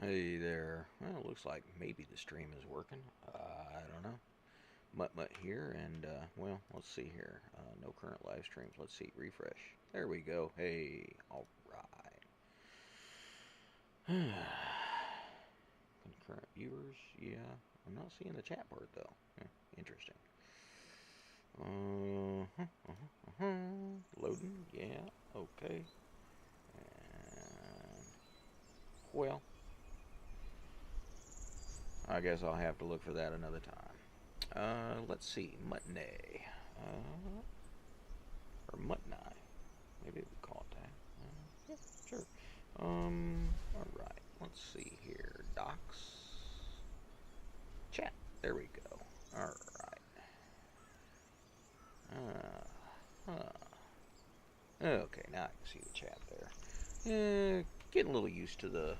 Hey there. Well, it looks like maybe the stream is working. I don't know. MuttMutt here, and well, let's see here. No current live streams. Let's see. Refresh. There we go. Hey, all right. Concurrent viewers. Yeah, I'm not seeing the chat part though. Interesting. Loading. Yeah. Okay. And well, I guess I'll have to look for that another time. Let's see. Mutney. Or Mutney. Maybe we call it that. Yeah, sure. Alright. Let's see here. Docs. Chat. There we go. Alright. Okay, now I can see the chat there. Getting a little used to the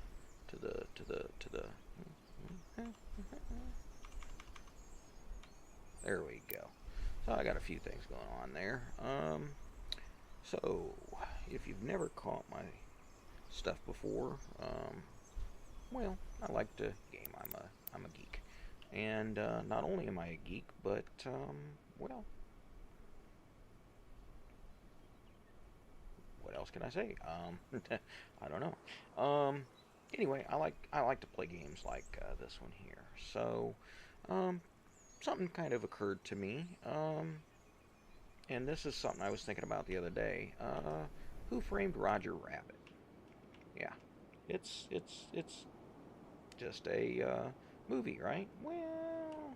there we go. So I got a few things going on there. So if you've never caught my stuff before, well, I like to game. I'm a geek, and not only am I a geek, but well, what else can I say? I don't know. Anyway, I like to play games like this one here. So something kind of occurred to me. And this is something I was thinking about the other day. Who Framed Roger Rabbit? Yeah, it's just a movie, right? Well,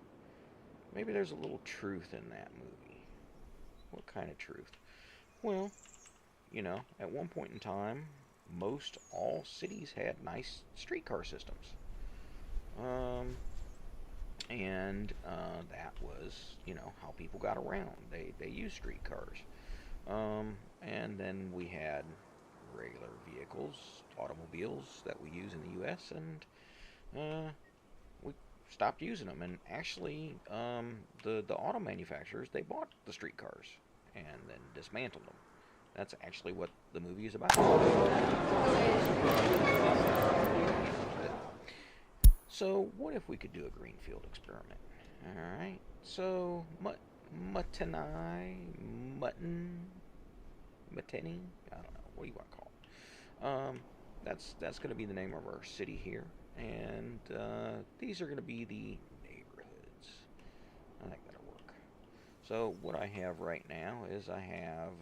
maybe there's a little truth in that movie. What kind of truth? Well, at one point in time, most all cities had nice streetcar systems. And that was, how people got around. They used streetcars. And then we had regular vehicles, automobiles that we use in the U.S., and we stopped using them. And actually, the auto manufacturers, they bought the streetcars and then dismantled them. That's actually what the movie is about. So, what if we could do a Greenfield experiment? Alright, so, Muttany, I don't know, what do you want to call it? That's going to be the name of our city here, and these are going to be the neighborhoods. I think that'll work. So, what I have right now is I have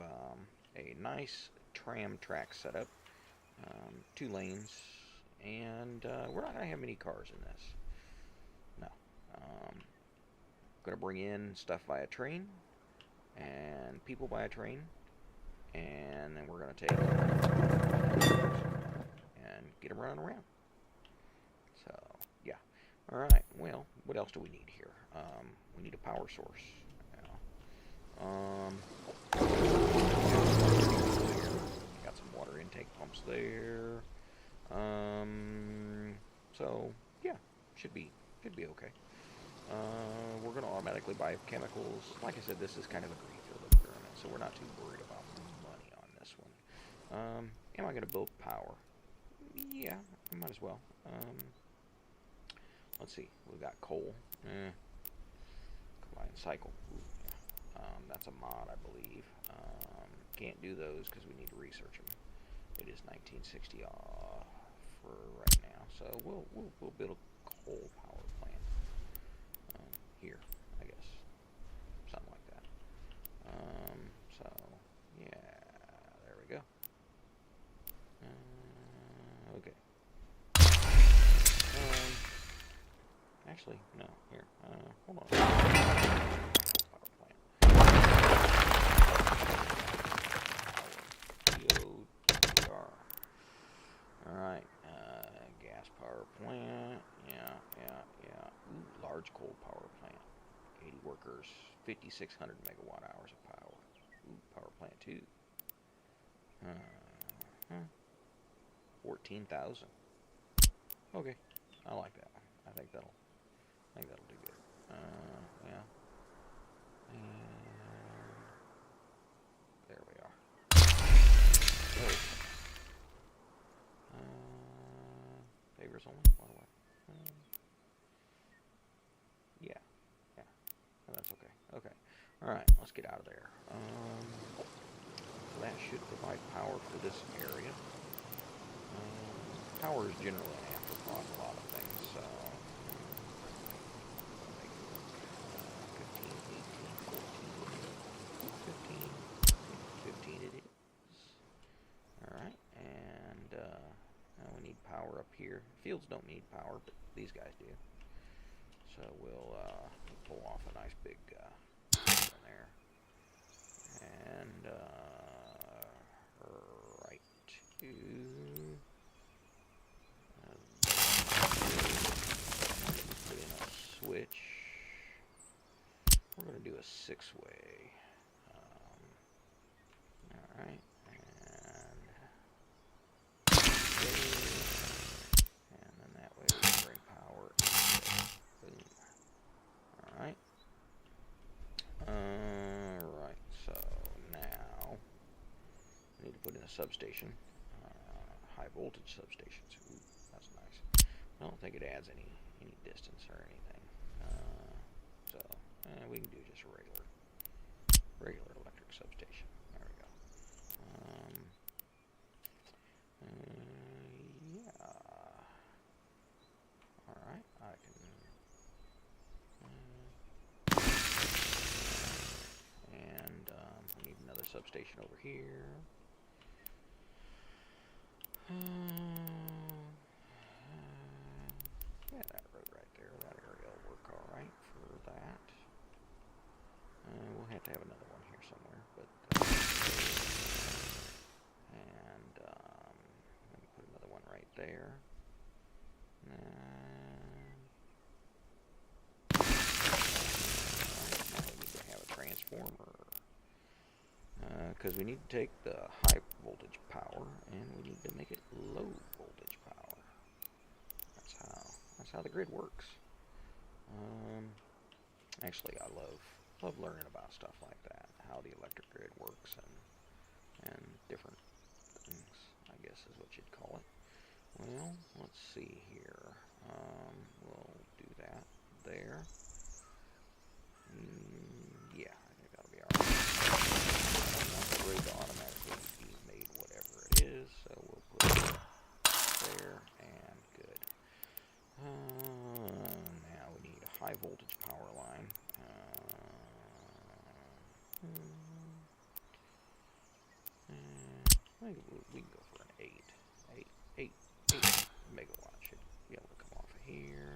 a nice tram track set up, 2 lanes, and we're not going to have many cars in this. No. Going to bring in stuff via train, and people by a train, and then we're going to take and get them running around. So, yeah. Alright, well, what else do we need here? We need a power source. Got some water intake pumps there. So yeah, should be okay. We're going to automatically buy chemicals. Like I said, this is kind of a greenfield experiment, so we're not too worried about money on this one. Am I going to build power? Yeah, I might as well. Let's see. We've got coal. Combine cycle. Ooh, yeah. That's a mod, I believe. Can't do those because we need to research them. It is 1960 for right now, so we'll build a coal power plant here, I guess, something like that. So yeah, there we go. Okay. Actually, no. Here, hold on. Power plant. POTR. All right. Gas power plant. Yeah. Ooh, large coal power plant. 80 workers. 5,600 megawatt hours of power. Ooh, power plant 2. 14,000. Okay, I like that one. I think that'll do good. Yeah. And there we are. So, favors Why do I? Yeah, yeah. Oh, that's okay. Okay. All right. Let's get out of there. So that should provide power for this area. Power is generally an afterthought in a lot of things. So. 15, 18, 14, 15 it is. Alright, and now we need power up here. Fields don't need power, but these guys do. So we'll pull off a nice big in there. And right to put in a switch. We're going to do a 6-way. Alright, and then that way we can bring power in. Boom. Alright. Alright, so now we need to put in a substation. High voltage substations. Ooh, that's nice. I don't think it adds any distance or anything. So we can do just a regular electric substation. There we go. Yeah. All right, I can. And we need another substation over here. Yeah, that road right there, that area will work all right for that. We'll have to have another one here somewhere, but and let me put another one right there. Right, now we need to have a transformer because we need to take the high voltage power and we need to make it low voltage power. That's how the grid works. Actually, I love learning about stuff like that, how the electric grid works and different things, I guess is what you'd call it. Well, let's see here. We'll do that there. Yeah, I think that'll be alright. I don't want the grid to automatically be made whatever it is, so we'll put it there and good. Now we need a high voltage power line. I think we can go for an 8 megawatt should be able to come off of here.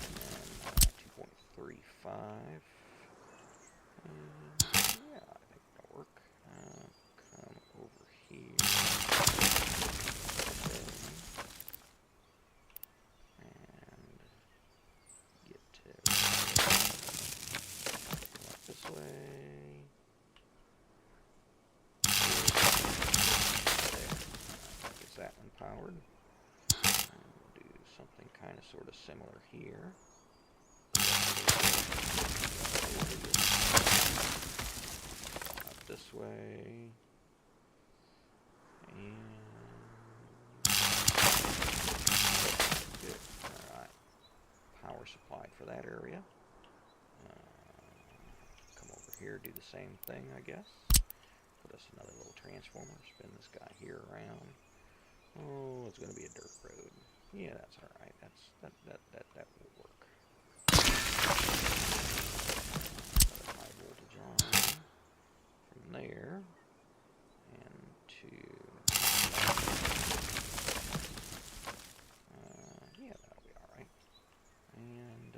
And then 2.35. Yeah, I think that'll work. Come over here. And get to this way. That one powered. And we'll do something kind of sort of similar here. Up this way. And good. Alright. Power supplied for that area. Come over here, do the same thing, I guess. Put us another little transformer, spin this guy here around. Oh, it's going to be a dirt road. Yeah, that's all right. That will work. Another high voltage line from there and to yeah, that'll be all right. And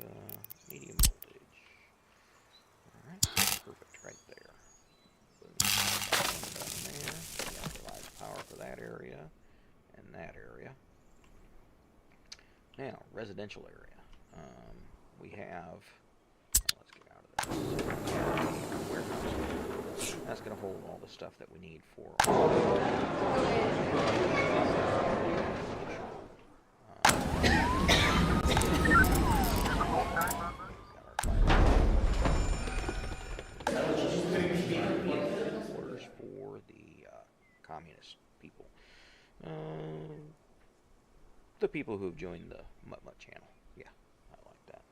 medium voltage. All right, perfect right there. Boom. Down there. Yeah, provides power for that area. In that area. Now, residential area. We have, let's get out of this. Warehouse. That's going to hold all the stuff that we need for orders for the communist people. the people who've joined the MuttMutt channel. Yeah, I like that.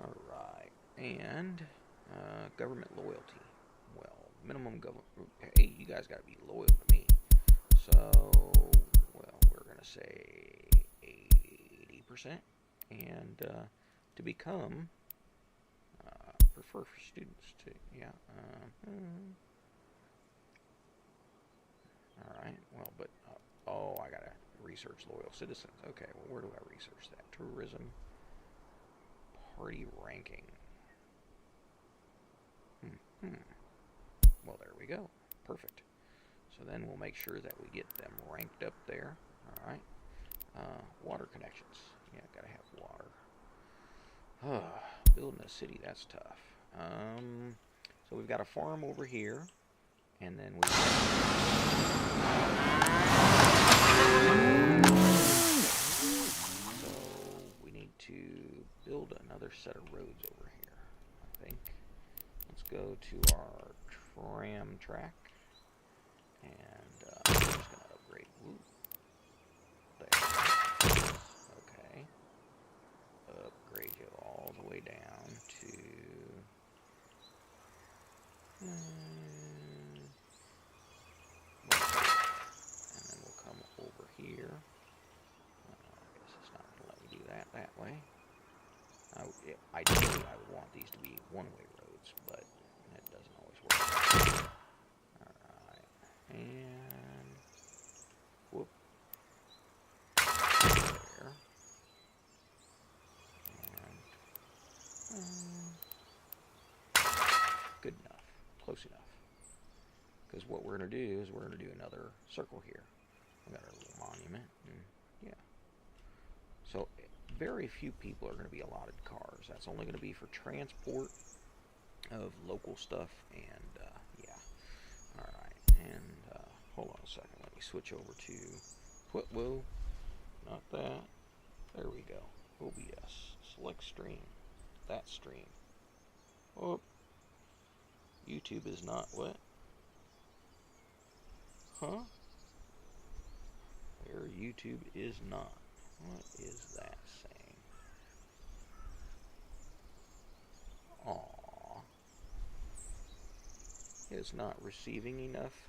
All right, and government loyalty. Well, minimum government. Hey, you guys got to be loyal to me. So, well, we're gonna say 80%, and to become prefer for students too. Yeah. All right. Well, but oh, I gotta research loyal citizens. Okay. Well, where do I research that? Tourism, party ranking. Well, there we go. Perfect. So then we'll make sure that we get them ranked up there. All right. Water connections. Yeah, gotta have water. Building a city, that's tough. So we've got a farm over here, and then we. So we need to build another set of roads over here. I think. Let's go to our tram track, and I'm just gonna upgrade. Ooh. There. Okay. Upgrade you all the way down to. And then we'll come over here. I guess it's not going to let me do that way. Ideally, I would want these to be one-way roads, but that doesn't always work. Alright. And whoop. There. And good enough. Close enough. Because what we're going to do is we're going to do another circle here. We got our little monument. And yeah. So very few people are going to be allotted cars. That's only going to be for transport of local stuff. And yeah. Alright. And hold on a second. Let me switch over to. Whoa. Not that. There we go. OBS. Select stream. That stream. Oh. YouTube is not what? Huh? Where YouTube is not. What is that saying? Aww. It's not receiving enough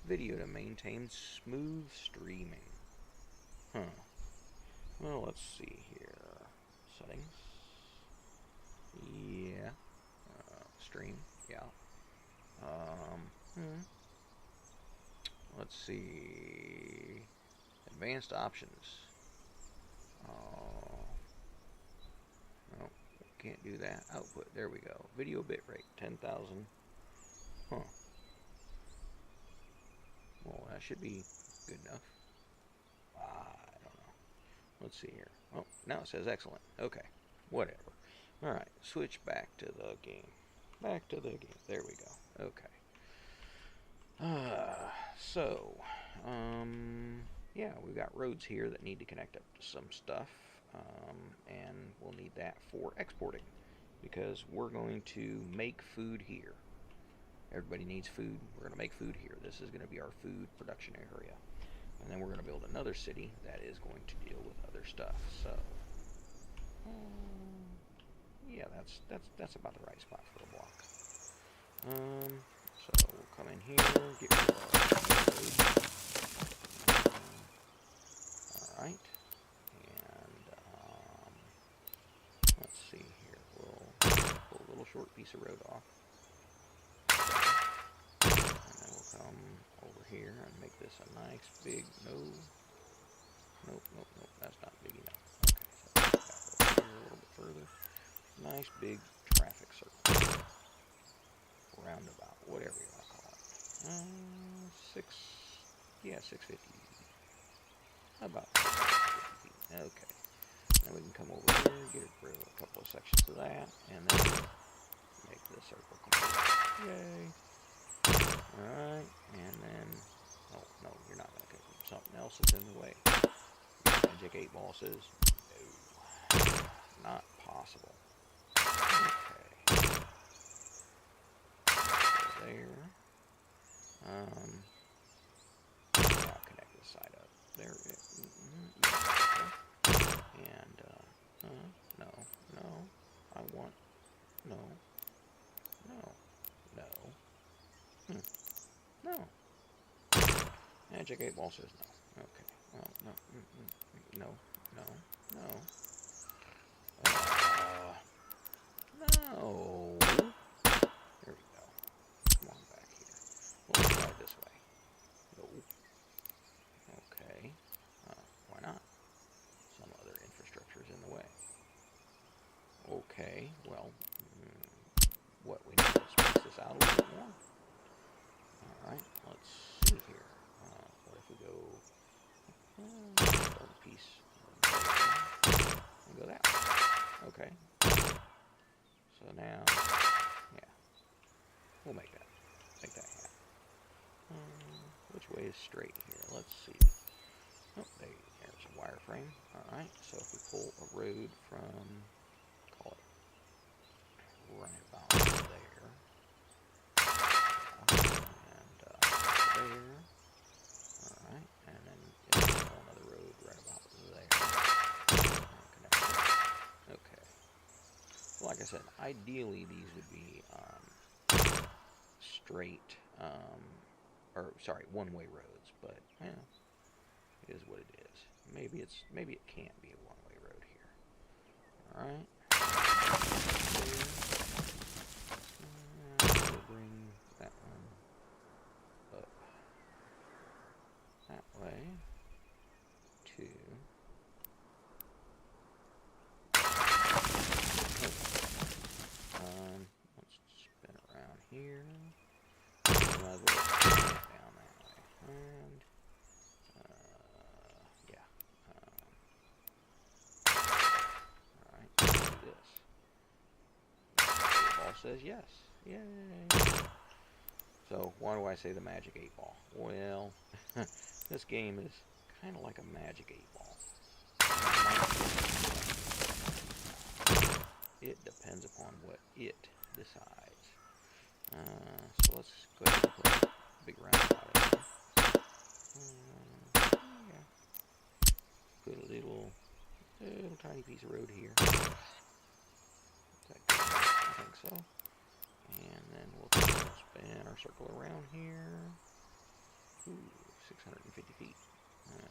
video to maintain smooth streaming. Huh. Well, let's see here. Settings. Yeah. Stream. Yeah. Let's see. Advanced options. No, can't do that. Output. There we go. Video bitrate 10,000. Huh. Well, that should be good enough. I don't know. Let's see here. Oh, now it says excellent. Okay. Whatever. Alright. Switch back to the game. Back to the game. There we go. Okay. Yeah, we've got roads here that need to connect up to some stuff, and we'll need that for exporting, because we're going to make food here. Everybody needs food. We're going to make food here. This is going to be our food production area, and then we're going to build another city that is going to deal with other stuff. So, yeah, that's about the right spot for a block. So we'll come in here, get rid of our alright. And let's see here. We'll pull a little short piece of road off. And then we'll come over here and make this a nice big Nope, that's not big enough. Okay, so back over here a little bit further. Nice big traffic circle. Roundabout, whatever you want to call it. 650. About 650 feet. Okay. Then we can come over here, get rid of a couple of sections of that, and then make the circle complete. Yay. Alright, and then, oh, no, you're not going to get something else that's in the way. Magic 8 Ball says, no, not possible. Okay. There. I'll connect this side up. There it is. No, no. I want, no, no, no. No. Magic 8 Ball says no. Okay. Well, no, no, no, no. No. There we go. Come on back here. We'll try this way. No. Okay. Why not? Some other infrastructure is in the way. Okay. Well, what we need is space this out a little bit more. Alright, let's see here. What if we go start a piece and go that way? Okay. So now, yeah, we'll make that happen. Which way is straight here? Let's see. Oh, there's a wireframe. Alright, so if we pull a road from, call it right about there, and there, alright, and then pull another road right about there, and connect it. Okay. Well, like I said, ideally these would be straight, one-way roads, but, you know, it is what it is. Maybe it can't be a one-way road here. Alright. We'll bring that one up that way to let's spin around here. Might as well spin it down that way. And yeah. Alright, let's do this. The ball says yes. Yay! So, why do I say the magic 8 ball? Well, this game is kind of like a magic 8 ball. It depends upon what it decides. So let's go ahead and put a big roundabout in here. Yeah. Put a little tiny piece of road here. Is that good? I think so. And then we'll spin our circle around here. Ooh, 650 feet.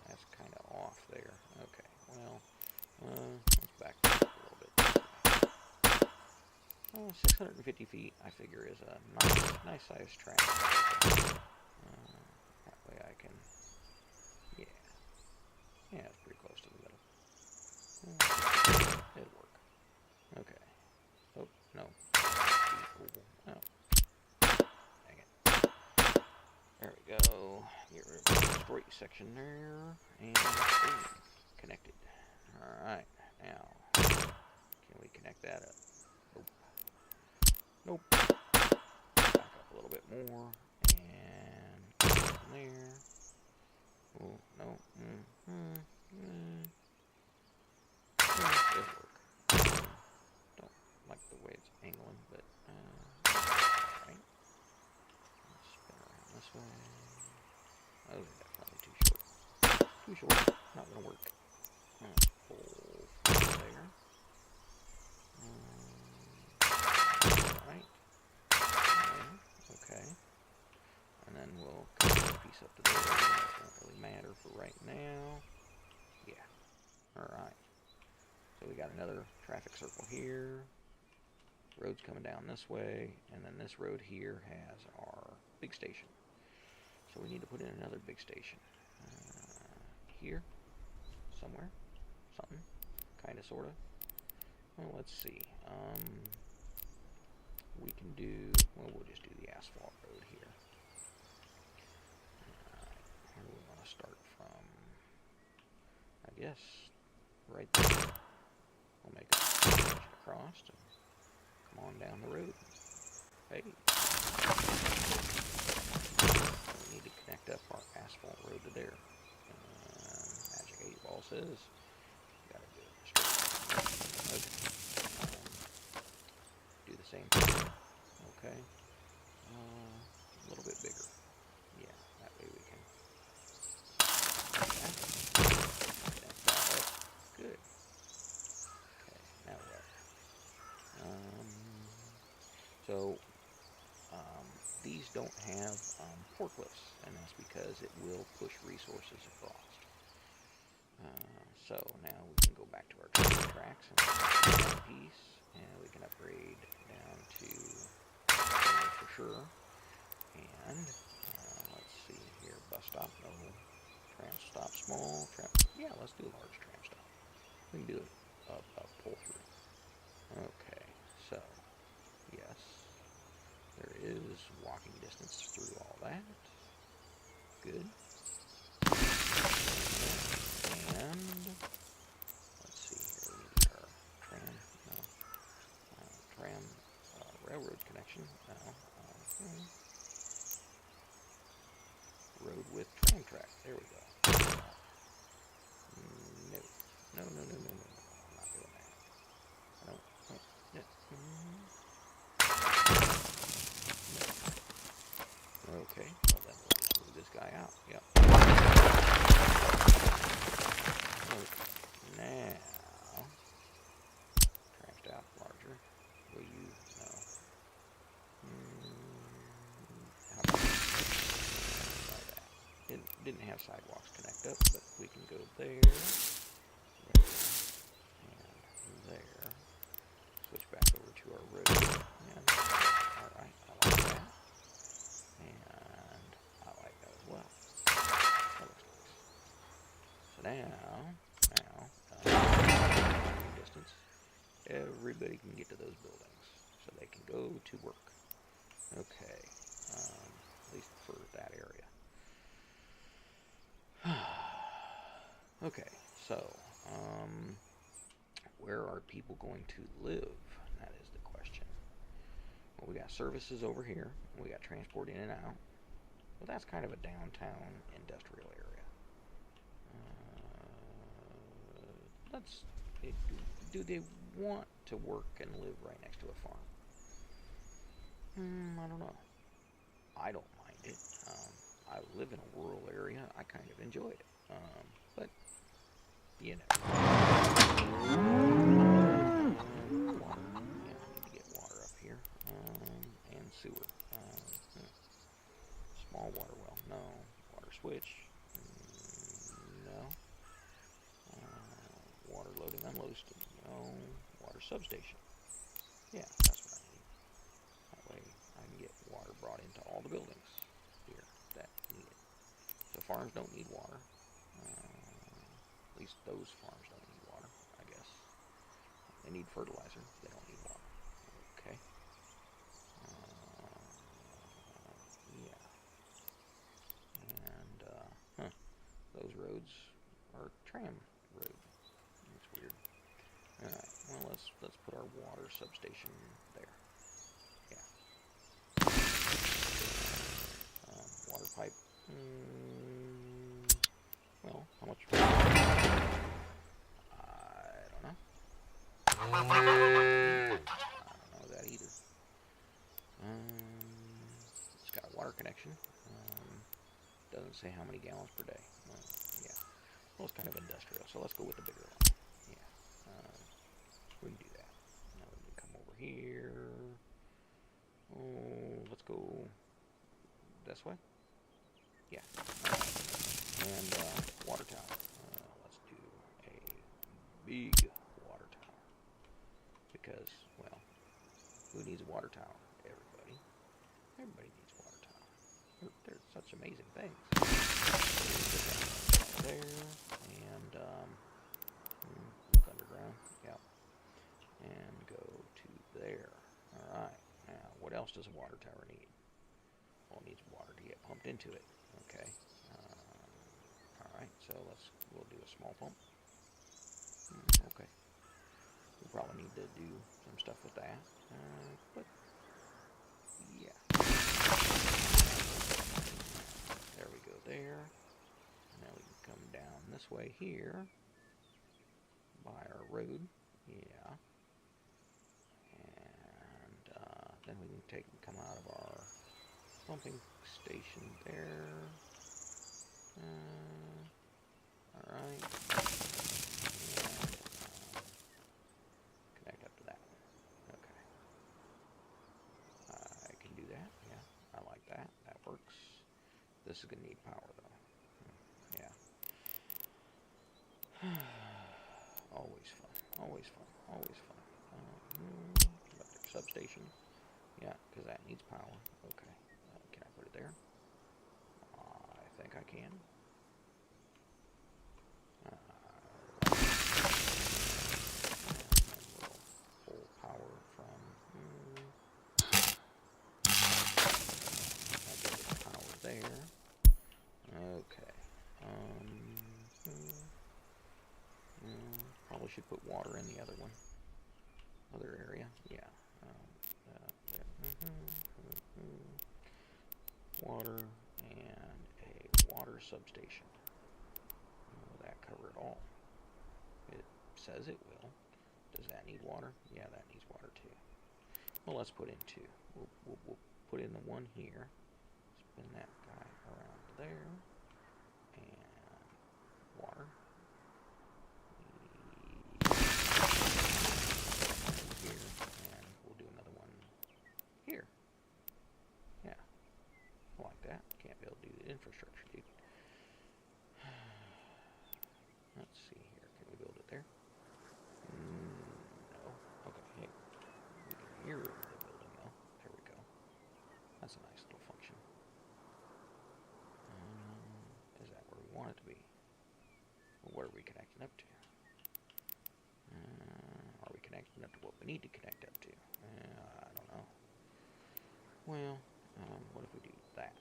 That's kind of off there. Okay, well, let's back up a little bit. 650 feet, I figure, is a nice size track. That way I can, yeah, it's pretty close to the middle. It'll work. Okay. Oh, no. Oh. Dang it. There we go. Get rid of the straight section there. And boom. Connected. Alright. Now, can we connect that up? Nope. Back up a little bit more. And from there. Oh, no. It'll work. Don't like the way it's angling, but alright. Let's spin around this way. Those are definitely too short. Too short. Not gonna work. Pull there. Alright. Okay. And then we'll cut this piece up to there. That won't really matter for right now. Yeah. Alright. So we got another traffic circle here. Road's coming down this way. And then this road here has our big station. So we need to put in another big station. Here. Somewhere. Something. Kinda, sorta. Well, let's see. We can do, well, we'll just do the asphalt road here. Where do we want to start from? I guess right there. We'll make a section across and come on down the road. Hey. We need to connect up our asphalt road to there. Magic 8 ball says, gotta do it straight. Okay. Do the same thing. Okay. A little bit bigger. Yeah, that way we can. Connect that up. Good. Okay, now So these don't have forklifts, and that's because it will push resources across. So now we can go back to our train tracks and piece, and we can upgrade down to for sure. And let's see here, bus stop, no. Tram stop, small. Tram, yeah, let's do a large tram stop. We can do a pull through. Okay, so yes, there is walking distance through all that. Good. And let's see here, we need our tram, no, tram railroad connection. No, road with tram track. There we go. No. I'm not doing that. I don't. No. Okay. Well, then we'll just move this guy out. Yep. Now, trammed out larger. Will you? No. How about try that? It didn't have sidewalks connect up, but we can go there, and there. Switch back over to our road. And alright, I like that. And I like that as well. That looks nice. So now, distance, everybody can get to those buildings, so they can go to work. Okay, at least for that area. Okay, so, where are people going to live? That is the question. Well, we got services over here. We got transport in and out. Well, that's kind of a downtown industrial area. Do they want to work and live right next to a farm? I don't know. I don't mind it. I live in a rural area. I kind of enjoy it. But you know. Water. Yeah, I need to get water up here. And sewer. Small water well. No. Water switch. No. Water loading unloading. No. Water substation. Yeah, that's what I need. That way I can get water brought into all the buildings here that need it. So farms don't need water. At least those farms don't need water, I guess. They need fertilizer. They don't need water. Okay. Yeah. And, those roads are tram road. That's weird. Alright, well, let's put our water substation there. Yeah. Water pipe. Well, how much? I don't know. I don't know that either. It's got a water connection. Doesn't say how many gallons per day. Yeah. Well, it's kind of industrial, so let's go with the bigger one. Yeah. We can do that. Now we can come over here. Oh, let's go this way. Yeah. And water tower. Let's do a big water tower. Because, well, who needs a water tower? Everybody. Everybody needs a water tower. They're such amazing things. There. And look underground. Yep. And go to there. Alright. Now, what else does a water tower need? Well, it needs water to get pumped into it. Okay. Alright, so we'll do a small pump. Okay. We'll probably need to do some stuff with that. But, yeah. There we go there. And now we can come down this way here. By our road. Yeah. And, then we can come out of our pumping station there. Alright. And connect up to that. Okay. This is going to need power, though. Yeah. Always fun. Always fun. Always fun. Electric substation. Yeah, because that needs power. Okay. Can I put it there? I think I can. We'll pull power from... I'll get the power there. Okay. Probably should put water in the other one. Other area. Yeah. Water and a water substation. Will that cover it all? It says it will. Does that need water? Yeah, that needs water too. Well, let's put in two. We'll put in the one here. Spin that guy around there. And water. Here. And we'll do another one here. Yeah. I like that. Can't be able to do the infrastructure, dude. Let's see here. Can we build it there? No. Okay, hey. We can mirror the building, though. There we go. That's a nice little function. Is that where we want it to be? Well, what are we connecting up to? Are we connecting up to what we need to connect up to? I don't know. Well, what if we do that?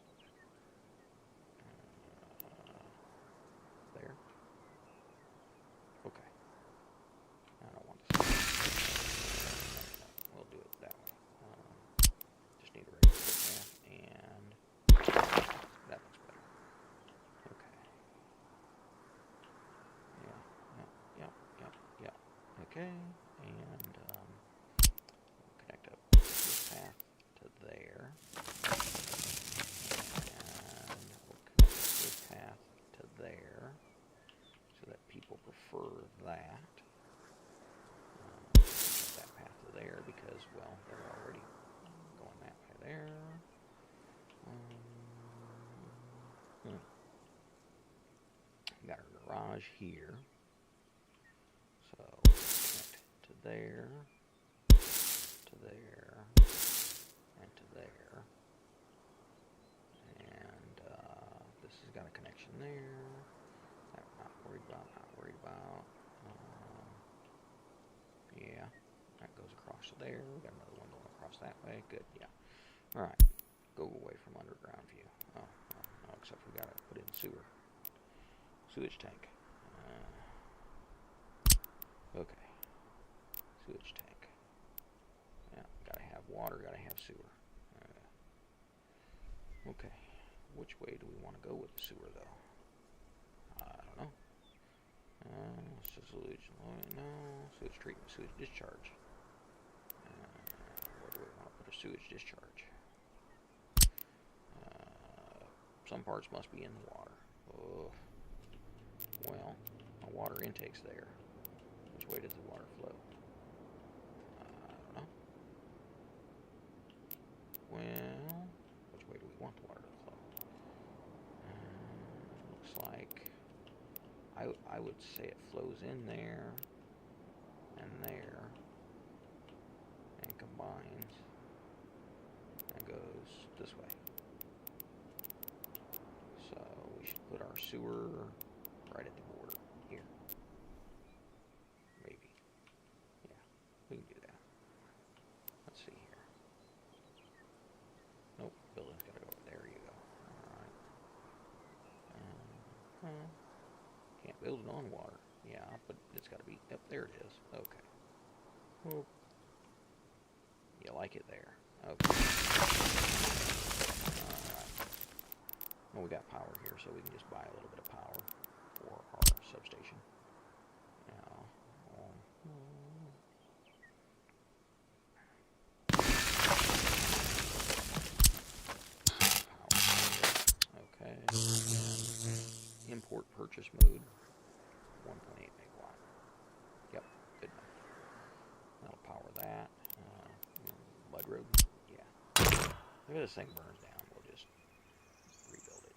There. Okay. I don't want this. We'll do it that way. Just need a regular path, and that looks better. Okay. Yeah. Okay, and we'll connect up this path to there, and we'll connect this path to there, so that people prefer that. That path to there because, well, they're already going that way there. Got our garage here. So, connect to there, to there, and to there. And this has got a connection there. That I'm not worried about, yeah, that goes across to there. We got another one going across that way. Good, yeah. Alright, go away from underground view. Oh, no, except we gotta put in sewage tank. Okay. Sewage tank. Yeah, gotta have water, gotta have sewer. Okay. Which way do we want to go with the sewer, though? I don't know. Sewage, no. Sewage treatment, sewage discharge. Where do we want to put a sewage discharge? Some parts must be in the water. Oh. Well, my water intake's there. Which way does the water flow? I don't know. Well, which way do we want the water to flow? Looks like I would say it flows in there and there and combines and goes this way. So we should put our sewer right at the border here. Maybe. Yeah, we can do that. Let's see here. Nope, building's gotta go. There you go. Alright. Can't build it on water. Yeah, but it's gotta be. Yep, there it is. Okay. Whoop. You like it there. Okay. Alright. Well, we got power here, so we can just buy a little bit of power for our substation. Now, okay. And import purchase mode, 1.8 megawatt. Yep, good enough. That'll power that. Mud road, yeah. If this thing burns down, we'll just rebuild it.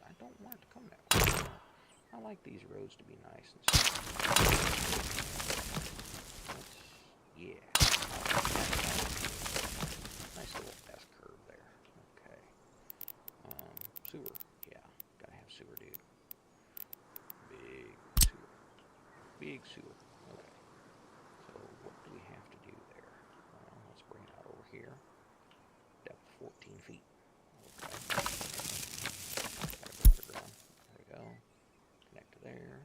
I don't want it to come that way. I like these roads to be nice and smooth. Yeah. Nice little S curve there. Okay. Sewer. Yeah. Gotta have sewer, dude. Big sewer. Big sewer. Okay. So what do we have to do there? Well, let's bring it out over here. Depth 14 feet. Okay. Gotta go underground. There we go. Connect to there.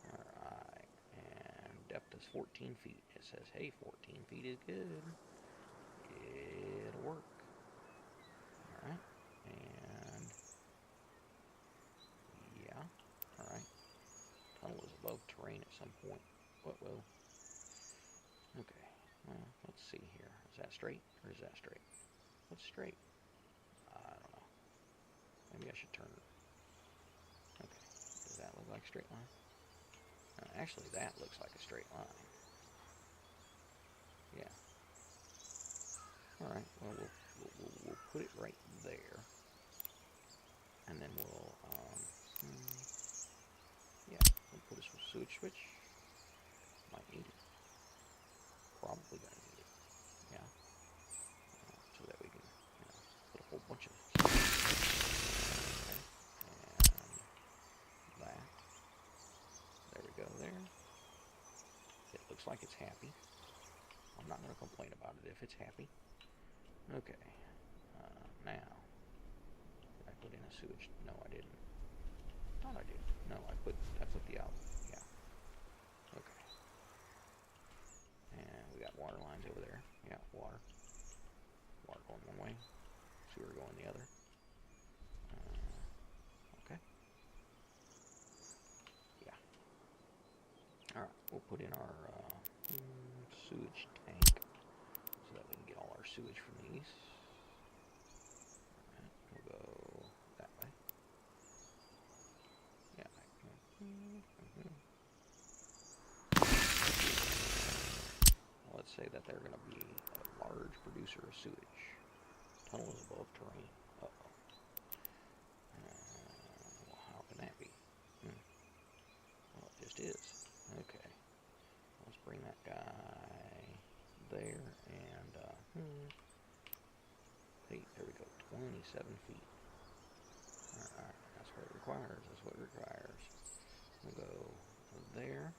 Alright. And depth is 14 feet. It says, hey, 14 feet is good. It'll work. Alright. And yeah. Alright. Tunnel is above terrain at some point. Whoa. Okay. Well, let's see here. Is that straight or is that straight? What's straight? I don't know. Maybe I should turn it. Okay. Does that look like a straight line? Actually, that looks like a straight line. Yeah. Alright, well, we'll put it right there. And then we'll, yeah, we'll put a sewage switch. Might need it. Probably gonna need it. Yeah. So that we can, put a whole bunch of okay. And that. There we go there. It looks like it's happy. I'm not going to complain about it if it's happy. Okay. Now, did I put in a sewage? No, I didn't. Thought I did. No, I put the out. Yeah. Okay. And we got water lines over there. Yeah, water. Water going one way. Sewer going the other. Okay. Yeah. Alright, we'll put in our sewage tank so that we can get all our sewage from these. Alright, we'll go that way. Yeah. Well, let's say that they're going to be a large producer of sewage. Tunnel is above terrain. Uh-oh. Well, how can that be? Well, it just is. Okay. Let's bring that guy there and, hey, there we go, 27 feet. Alright, that's what it requires, We'll go there,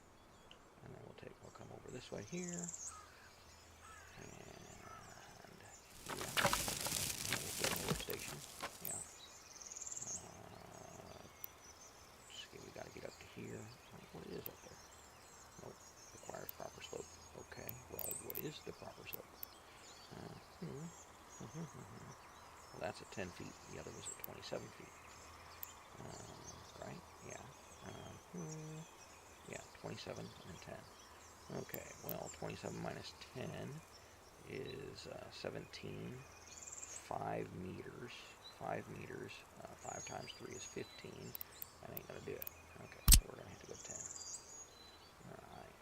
and then we'll come over this way here, and, yeah, and we'll put in a lift station, yeah. Okay, we gotta get up to here. What is up there? Nope, requires proper slope. Okay, well, what is the proper slope? Well, that's at 10 feet. The other was at 27 feet. Right? Yeah. Yeah, 27 and 10. Okay, well, 27 minus 10 is 17. 5 meters. 5 meters. 5 times 3 is 15. That ain't gonna do it. Okay, so we're gonna have to go 10. Alright,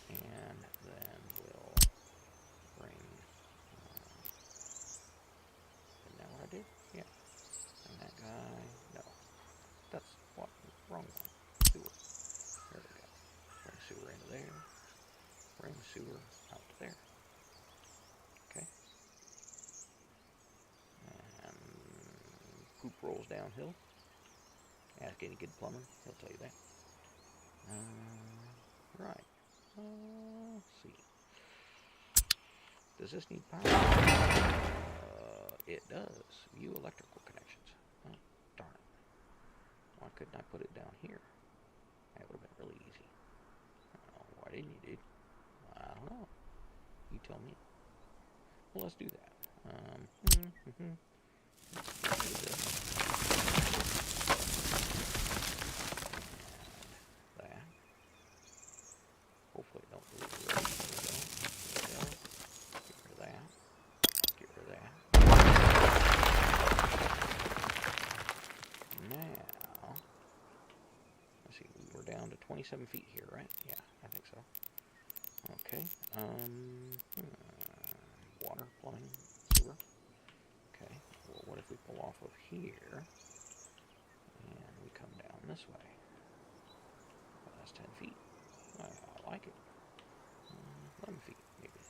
and then we'll bring, isn't that what I did? Yeah. And that guy, no. That's what, wrong one. Sewer. There we go. Bring sewer into there. Bring sewer out to there. Okay. And poop rolls downhill. Ask any good plumber, he'll tell you that. Right. Let's see. Does this need power? It does. View electrical connections. Oh, darn it. Why couldn't I put it down here? That would have been really easy. Oh, why didn't you, dude? I don't know. You tell me. Well, let's do that. Let's do this. That. Hopefully it don't lose the road. There we go. Get rid of that. Get rid of that. Now, let's see, we're down to 27 feet here, right? Yeah, I think so. Okay. Water, plumbing, sewer. Okay. Well, what if we pull off of here and we come down this way? Well, that's 10 feet. I like it. 11 feet, maybe.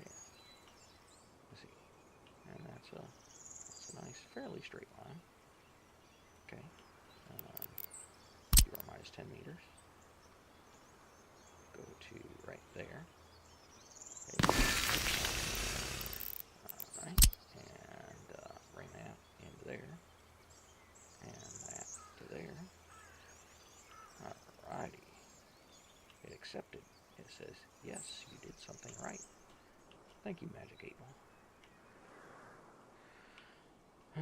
Yeah. Let's see. And that's a nice, fairly straight line. Okay. You are minus 10 meters. Go to right there. Alright. And bring that into there. And that to there. Alrighty. It accepted. It says, yes, you did something right. Thank you, Magic 8 Ball.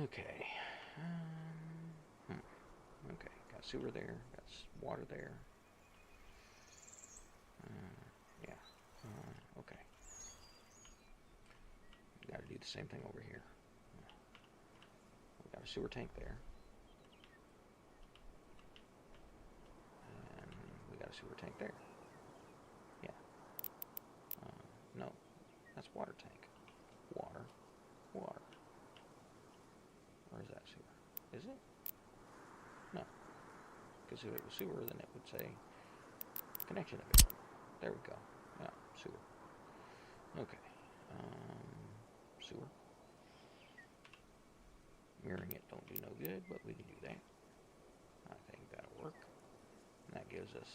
Okay. Okay, got sewer there, got water there. Yeah. Okay. Got to do the same thing over here. We got a sewer tank there. And we got a sewer tank there. Yeah. No, that's water tank. Water. Water. Or is that sewer? Is it? No. Because if it was sewer, then it would say connection available. There we go. Yeah, sewer. Okay. Sewer. Mirroring it don't do no good, but we can do that. I think that'll work. And that gives us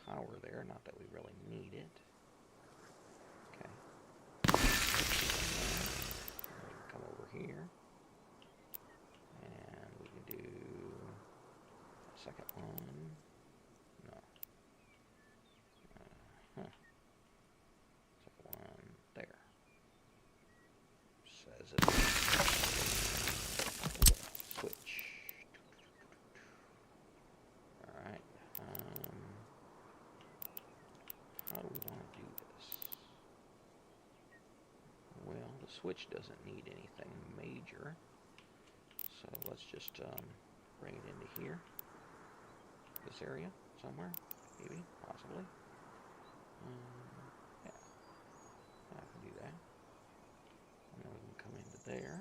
power there, not that we really need it. Okay. We can come over here. And we can do a second one. No. Second one there. Says it. Switch. Alright. How do we want to do this? Well, the switch doesn't need anything major. So let's just bring it into here. This area somewhere. Maybe. Possibly. Yeah. I can do that. And then we can come into there.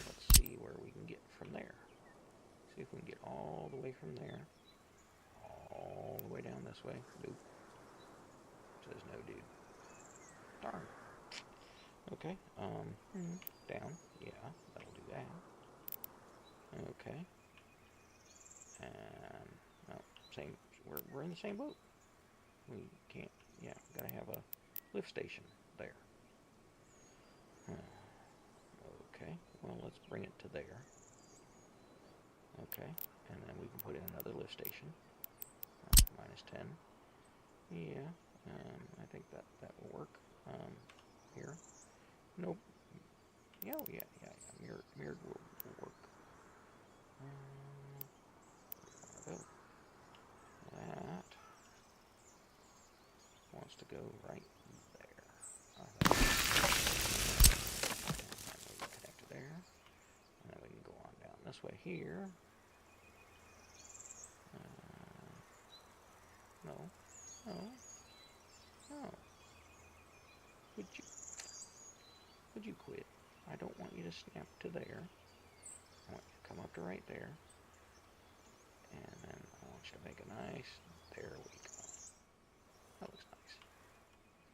Let's see where we can get from there. See if we can get all the way from there. All the way down this way. Nope. Says no, dude. Darn. Okay. Down. Yeah, that'll do that. Okay. And no, same. We're in the same boat. We can't. Yeah, we gotta have a lift station there. Okay. Well, let's bring it to there. Okay, and then we can put in another lift station. Minus 10. Yeah. I think that will work. Here. Nope. Yeah. Mirrored will work. Where do I go? That wants to go right there. And then we can connect to there. And then we can go on down this way here. No. Would you quit? I don't want you to snap to there. I want you to come up to right there. And then I want you to make a nice, there we go. That looks nice.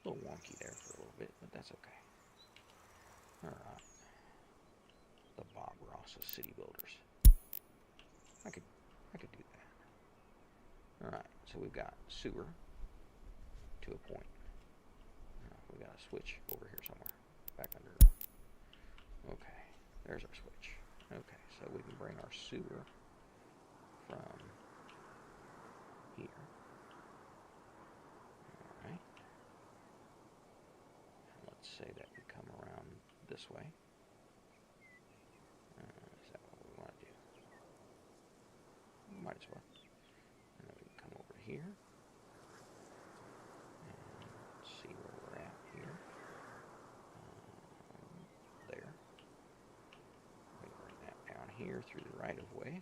A little wonky there for a little bit, but that's okay. Alright. The Bob Ross of city builders. I could do that. Alright, so we've got sewer to a point. We got a switch over here somewhere. Back under. Okay, there's our switch. Okay, so we can bring our sewer from here. Alright. Let's say that we come around this way. Is that what we want to do? Might as well. And then we can come over here. And see where we're at here. There. We can bring that down here through the right of way.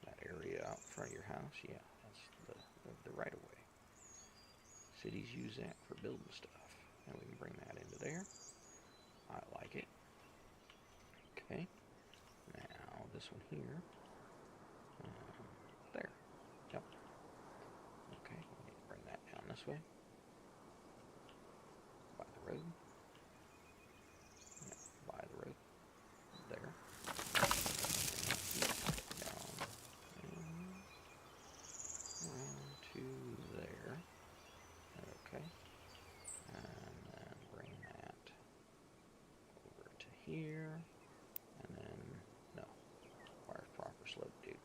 That area out in front of your house, yeah, that's the Cities use that for building stuff. And we can bring that into there. I like it. Okay. Now this one here. There. Yep. Okay. We need to bring that down this way. By the road. Yep. By the road. There. Down. And around to there. Okay. And then bring that over to here. And then, no. Requires proper slope, dude.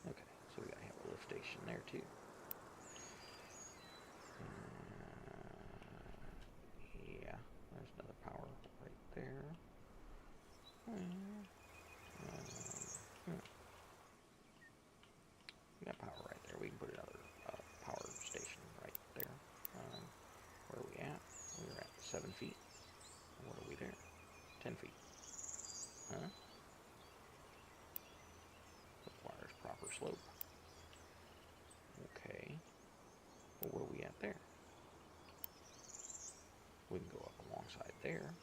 Okay, so we gotta have a lift station there too. Yeah, there's another power right there. We got power right there. We can put another power station right there. Where are we at? We're at 7 feet. What are we there? 10 feet. Huh? Requires proper slope. Okay. Well, where are we at there? We can go up alongside there.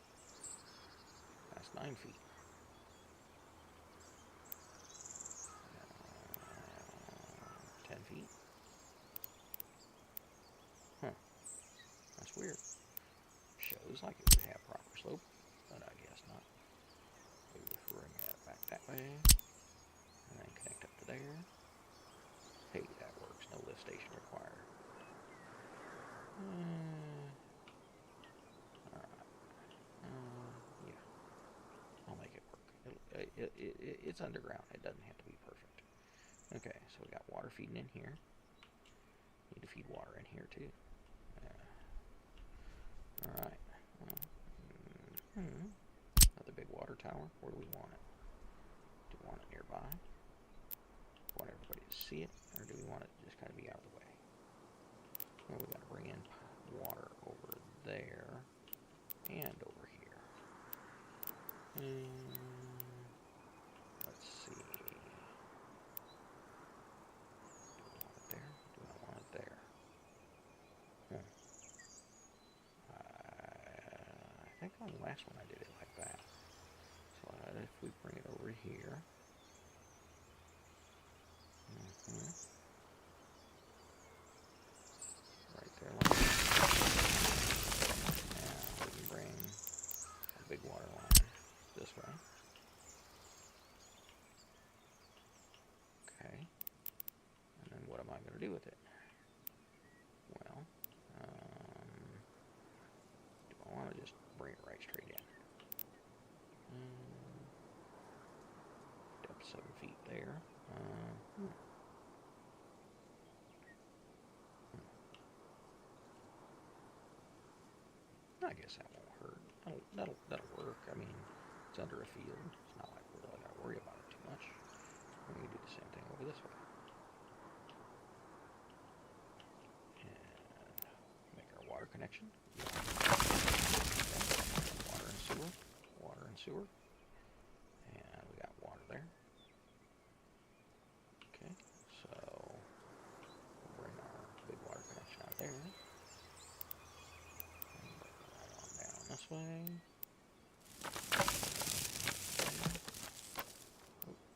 That's 9 feet. 10 feet. Huh. That's weird. Shows like it would have proper slope, but I guess not. We will bring that back that way. And then connect up to there. Hey, that works. No lift station required. Alright. Yeah. I'll make it work. It's underground. It doesn't have to be perfect. Okay, so we got water feeding in here. Need to feed water in here too. Alright. Another big water tower. Where do we want it? Do we want it nearby? Want everybody to see it? Or do we want it to just kind of be out of the way? Well, we got to bring in water over there and over here. Let's see. Do we want it there? Do I want it there? I think on the last one I did it like that. So if we bring it over here. Right there like that. Now we can bring a big water line this way. Okay. And then what am I going to do with it? Well, do I want to just bring it right straight in? Up 7 feet there. I guess that won't hurt. That'll work. I mean, it's under a field. It's not like we're really gotta worry about it too much. We can do the same thing over this way. And make our water connection. Okay. Water and sewer. Water and sewer. And we got water there. Okay, so we'll bring our big water connection out there. And bring it right on down this way.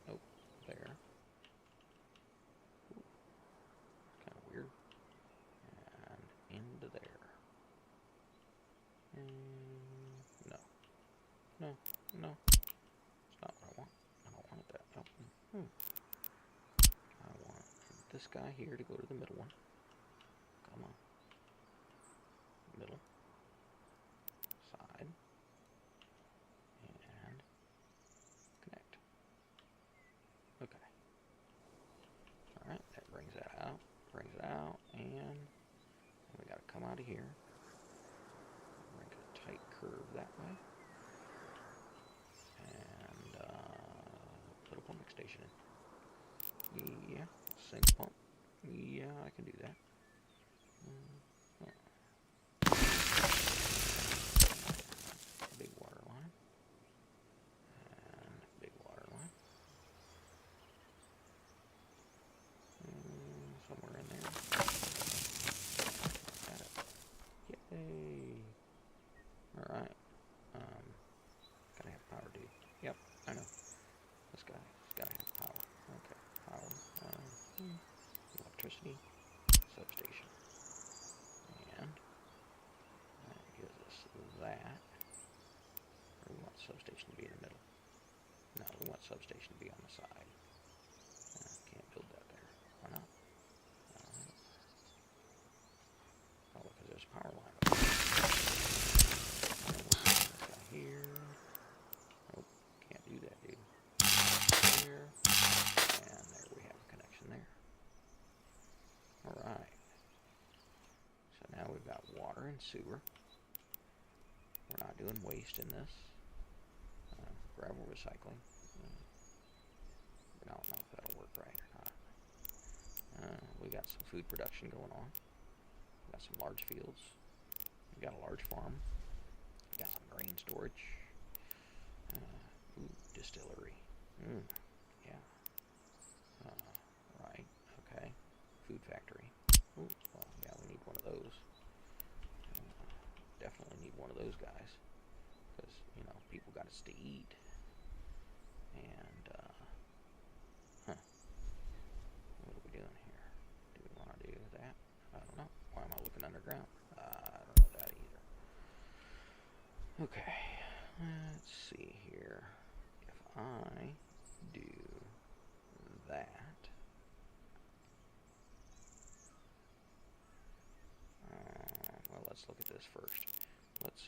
Nope, there. Ooh, kind of weird. And into there. No. It's not what I want. I don't want it that. Oh. I want this guy here to go to the middle one. Come on. Middle. Side. And connect. Okay. Alright, that brings that out. Brings it out. And we gotta come out of here. Make a tight curve that way. And put a pumping station in. Yeah, single pump. Yeah, I can do that. Big water line. And big water line. Somewhere in there. substation to be on the side. Can't build that there. Why not? Probably because there's a power line up there. This guy here. Nope, can't do that, dude. Here. And there we have a connection there. Alright. So now we've got water and sewer. We're not doing waste in this. Gravel recycling. I don't know if that'll work right or not. We got some food production going on. We got some large fields. We got a large farm. We got grain storage. Distillery. Yeah. Right. Okay. Food factory. Well, yeah, we need one of those. Definitely need one of those guys. Because, people got us to eat. And, what are we doing here? Do we want to do that? I don't know. Why am I looking underground? I don't know that either. Okay. Let's see here. If I do that. Well, let's look at this first. Let's,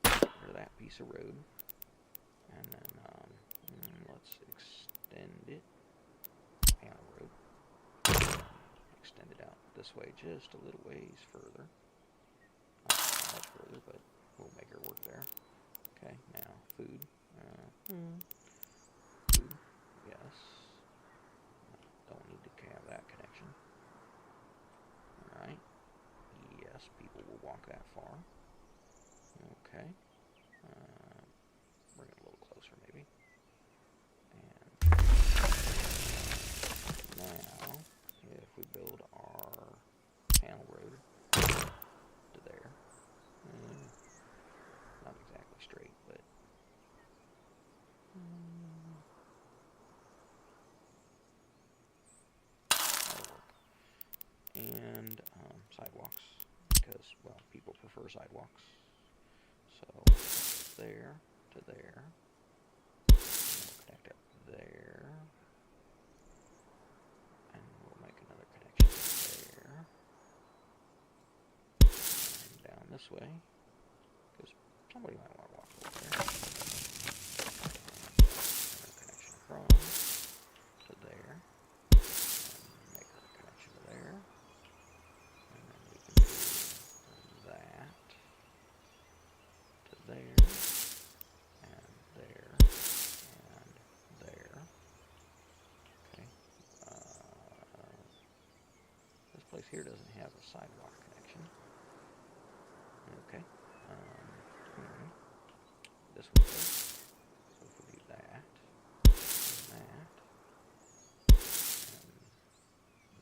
get rid of that piece of road. And then, let's extend it. Panel road. Extend it out this way just a little ways further. Not much further, but we'll make her work there. Okay, now food. Food, yes. Don't need to have that connection. Alright. Yes, people will walk that far. Okay. Bring it a little closer, maybe. And now, if we build our panel road to there, not exactly straight, but that'll work. And sidewalks, because, well, people prefer sidewalks. So, there to there. We'll connect up there. And we'll make another connection there. And down this way. Because somebody might want to walk over there. Another connection across to there. And make a connection to there. And then we can do that to there. And there. And there. Okay. This place here doesn't have a sidewalk connection. Okay. This one does. So if we do that, and that,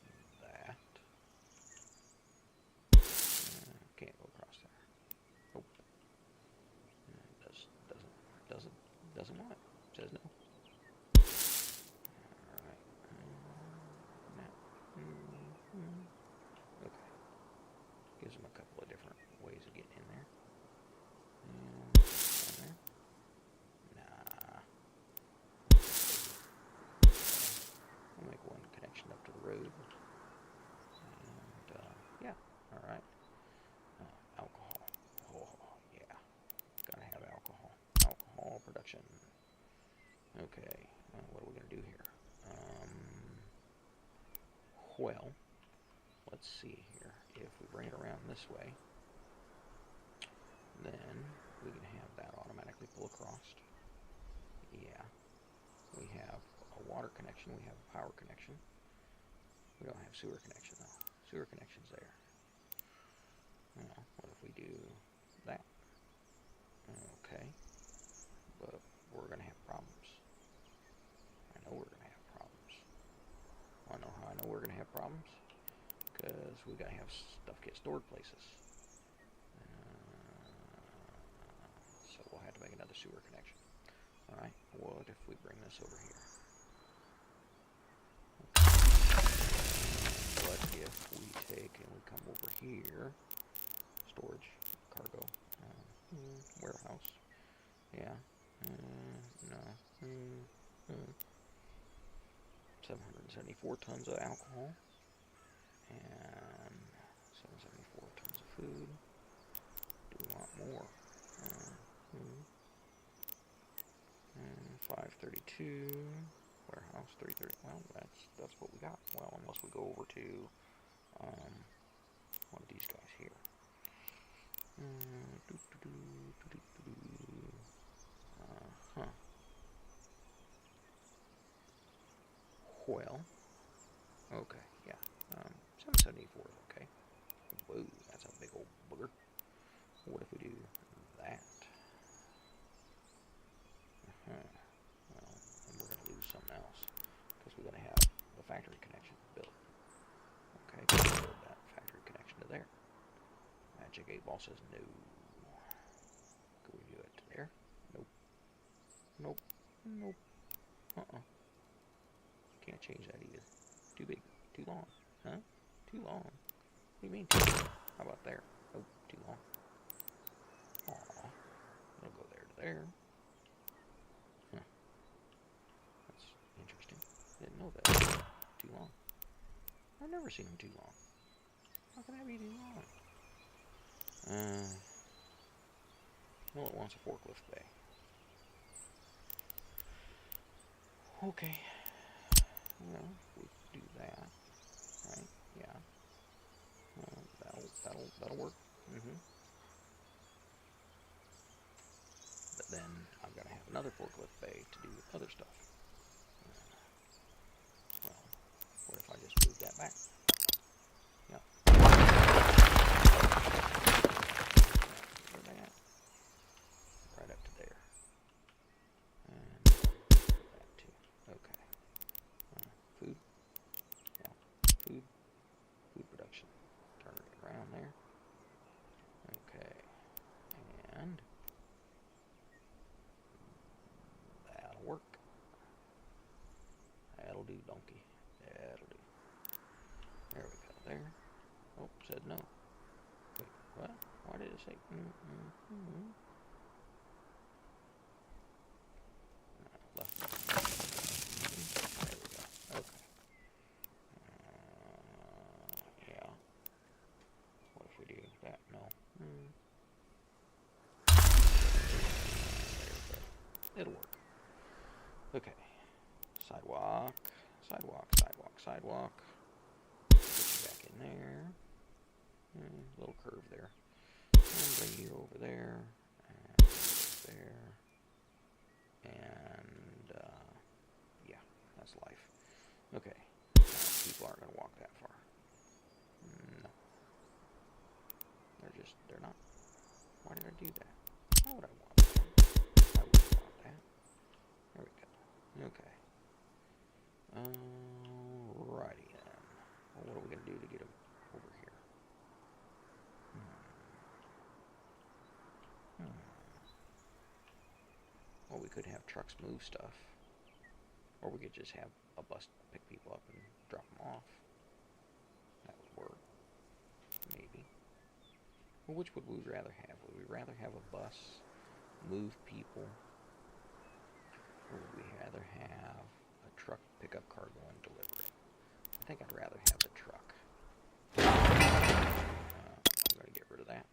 and that, can't go across there. Nope. Doesn't want it. Says no. Alright. Okay. Gives them a couple of different ways of getting in there. And down there. Nah. I'll make one connection up to the road. And, yeah. Alright. Alcohol. Oh, yeah. Gotta have alcohol. Alcohol production. Okay. What are we gonna do here? Well, let's see here. If we bring it around this way, then we can have that automatically pull across. Yeah. We have a water connection. We have a power connection. We don't have sewer connection, though. Sewer connection's there. Well, what if we do that? Okay. But we're going to have problems. I know we're going to have problems. Want to know how I know we're going to have problems? Because we got to have stuff get stored places. So we'll have to make another sewer connection. Alright, what if we bring this over here? What if we take and we come over here? Storage, cargo, warehouse. Yeah. No. Hmm. Hmm. 774 tons of alcohol and 774 tons of food. Do we want more? Hmm. 532 warehouse 330. Well, that's what we got. Well, unless we go over to one of these guys here. Huh. Well, okay, yeah. 774 is okay. Whoa, that's a big old booger. What if we do that? Well, and we're going to lose something else because we're going to have the factory connection built. Okay, build that factory connection to there. Magic 8 Ball says no. Could we do it to there? Nope. Nope. Nope. Can't change that either. Too big. Too long. Huh? Too long. What do you mean too long? How about there? Nope. Too long. Aw. It'll go there to there. Huh. That's interesting. Didn't know that. Too long. I've never seen them too long. How can that be too long? Well, it wants a forklift bay. Okay. Well, we do that, right? Yeah. That'll work. But then I've got to have another forklift bay to do other stuff. Well, what if I just move that back? Yeah. Where they at? Right up to there. And that too. Okay. Food. Yeah. Food. Food production. Turn it around there. Okay. And that'll work. That'll do, donkey. That'll do. There we go. There. Oh, said no. Wait, what? Why did it say? Left. There we go. Okay. Yeah. What if we do that? No. It'll work. Okay. Sidewalk. Sidewalk. Sidewalk. Sidewalk. Put you back in there. Little curve there. And bring you over there. And there. And, yeah, that's life. Okay. People aren't going to walk that far. No. They're not. Why did I do that? Why would I want that? I wouldn't want that. There we go. Okay. Alrighty then. Well, what are we going to do to get them over here? Well, we could have trucks move stuff. Or we could just have a bus pick people up and drop them off. That would work. Maybe. Well, which would we rather have? Would we rather have a bus move people? Or would we rather have a truck pick up cargo and deliver it? I think I'd rather have the truck. I'm going to get rid of that.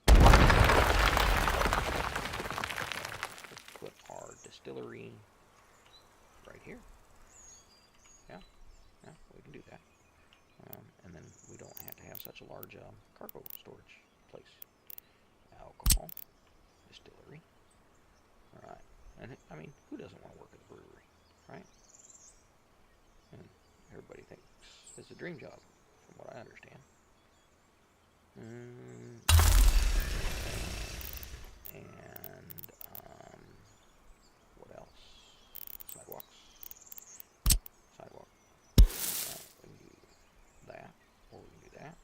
Let's put our distillery right here. Yeah, we can do that. And then we don't have to have such a large cargo storage place. Alcohol, distillery. Alright. And I mean, who doesn't want to work at the brewery, right? And everybody thinks it's a dream job, from what I understand. And what else? Sidewalks. Sidewalk. We can do that, or we can do that.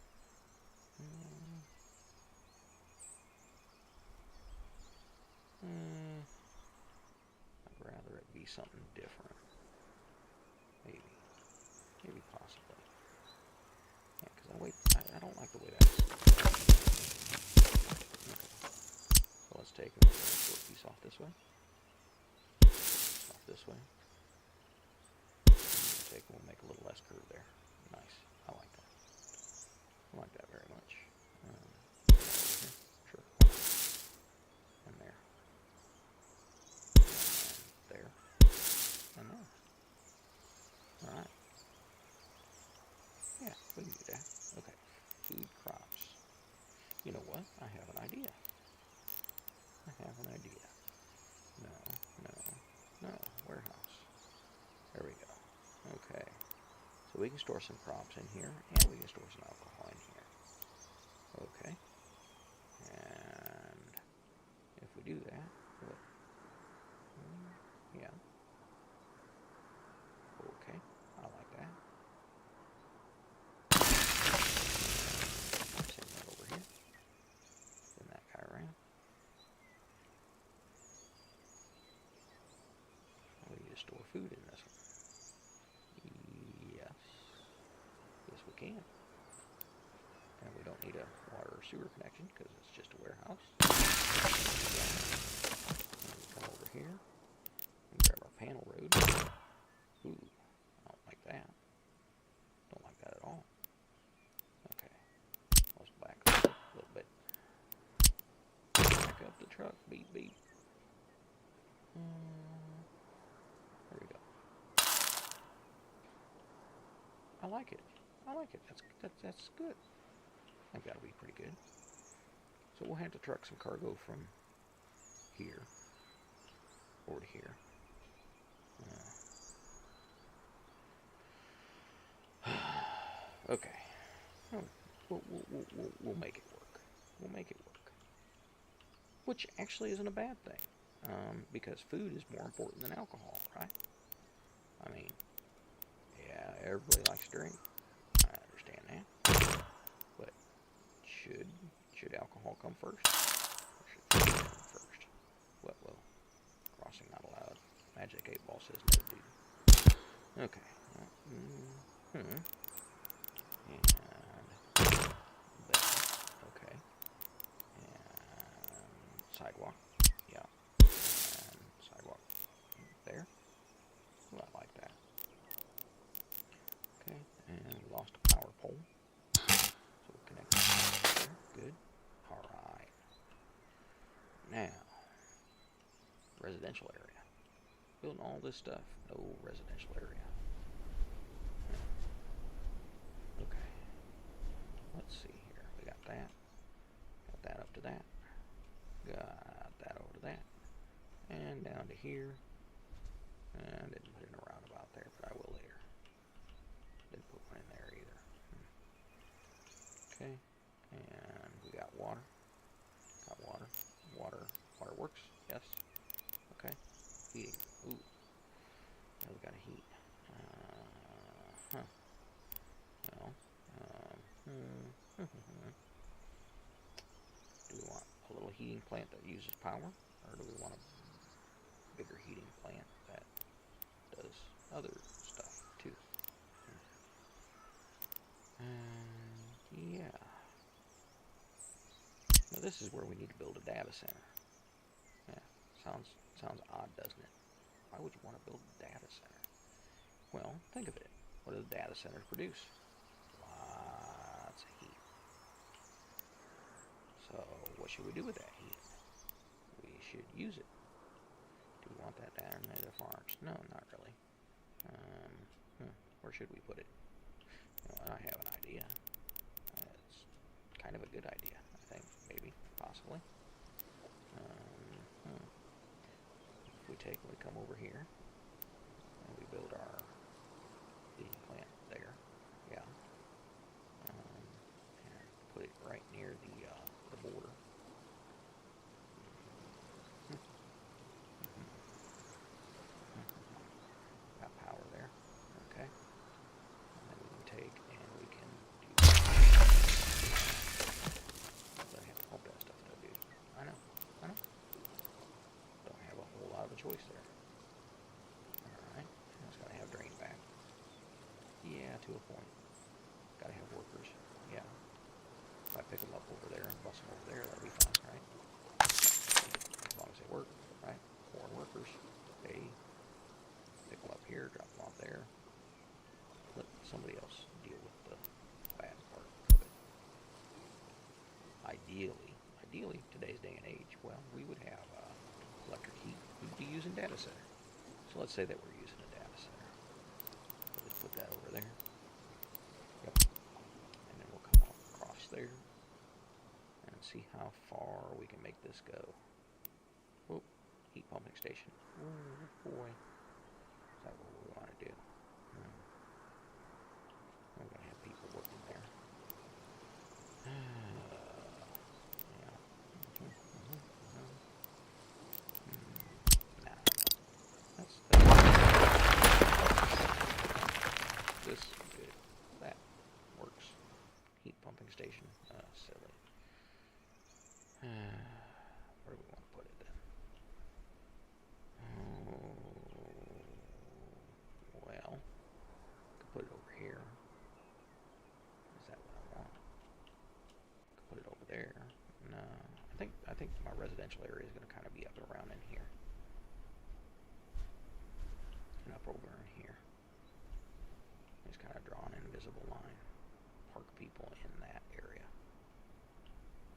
I'd rather it be something different. Maybe possibly. Yeah, because I don't like the way that's. Okay. So let's take a short piece off this way. Off this way. way. We'll make a little less curve there. Nice. I like that. I like that very much. Sure. And there. And there. And there. Alright. Yeah, we can do that. Okay. Food crops. You know what? I have an idea. No. Warehouse. There we go. Okay. So we can store some crops in here, and we can store some alcohol in here. Okay. And if we do that, what? Yeah. Okay. I like that. Send that over here. Send that guy around. We need to store food in this one. Yes. Yes, we can. And we don't need a water or sewer connection because it's just a warehouse. And we come over here and grab our panel road. Ooh, I don't like that. Don't like that at all. Okay. Let's back up a little bit. Back up the truck. Beep, beep. There we go. I like it. That's good. I've got to be pretty good. So we'll have to truck some cargo from here over to here. Okay. We'll make it work. We'll make it work. Which actually isn't a bad thing. Because food is more important than alcohol, right? I mean, yeah, everybody likes to drink. I understand that. But should alcohol come first? Or should food come first? Whoa. Crossing not allowed. Magic 8 Ball says no, dude. Okay. And there. Okay. And sidewalk. Yeah. And sidewalk there. Well, I like that. Okay. And we lost a power pole. So we'll connect that there. Good. Alright. Now, residential area. Building all this stuff. No residential area. Okay. Let's see here. We got that. Got that up to that. Got that over to that. And down to here. And didn't put in a roundabout there, but I will later. Didn't put one in there either. Okay. And we got water. Got water. Water works. Yes. Okay. Heating. Ooh. Now we got a heat. Well. Do we want a little heating plant that uses power, or do we want a bigger heating plant that does other stuff too? Yeah. Now this is where we need to build a data center. Yeah, sounds odd, doesn't it? Why would you want to build a data center? Well, think of it. What do the data centers produce? Lots of heat. So what should we do with that heat? We should use it. Do we want that down in the farms? No, not really. Where should we put it? Well, I have an idea. It's kind of a good idea, I think. Maybe, possibly. If we come over here and we build our heating plant there, yeah, and put it right near the border. Got power there, okay. And then we can take and we can do that. I have to pump that stuff though, dude. I know. Don't have a whole lot of a choice there. Alright, it's got to have ideally, today's day and age, well, we would have electric heat. We'd be using data center. So let's say that we're using a data center. So let's put that over there. Yep. And then we'll come across there and see how far we can make this go. Whoop. Heat pumping station. Oh boy. Is that what we want to do? We're going to have people working there. Yeah. Nah. That's this good. That works. Heat pumping station. Silly. Where do we want to put it then? Well, could put it over here. Is that what I want? Could put it over there. No, I think my residential area is going to kind of be up and around in here, and up over in here. Just kind of draw an invisible line. Park people in that area.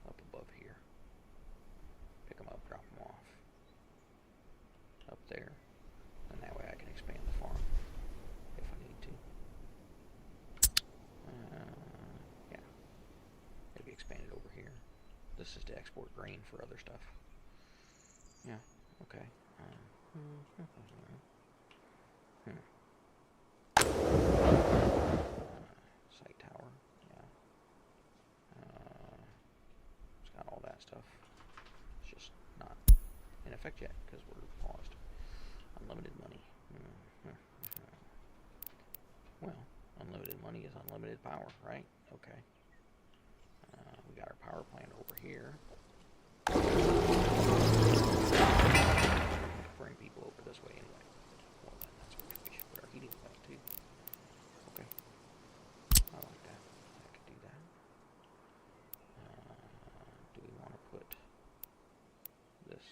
Up above here. Pick them up, drop them off. Up there. And that way I can expand the farm if I need to. Yeah. Maybe expand it over here. This is to export grain for other stuff. Yeah, okay. Site tower, yeah. It's got all that stuff. It's just not in effect yet because we're paused. Unlimited money. Well, unlimited money is unlimited power, right? Okay. We got our power plant over here. Bring people over this way anyway. Well, then that's where we should put our heating plant too. Okay. I like that. I could do that. Do we want to put this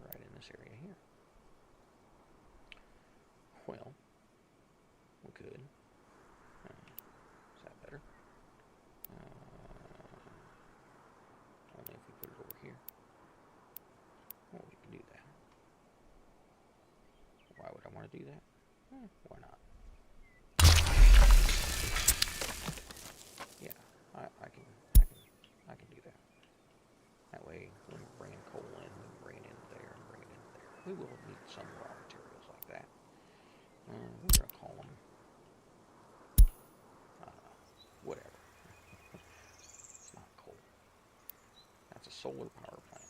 right in this area here? Well, we could. Is that better? Only if we put it over here. Well, we can do that. Why would I want to do that? Why not? Yeah, I can do that. That way, when we're bringing coal in, we can bring it in there and bring it in there. We will need some raw materials like that. We're gonna call them whatever. It's not coal. That's a solar power plant.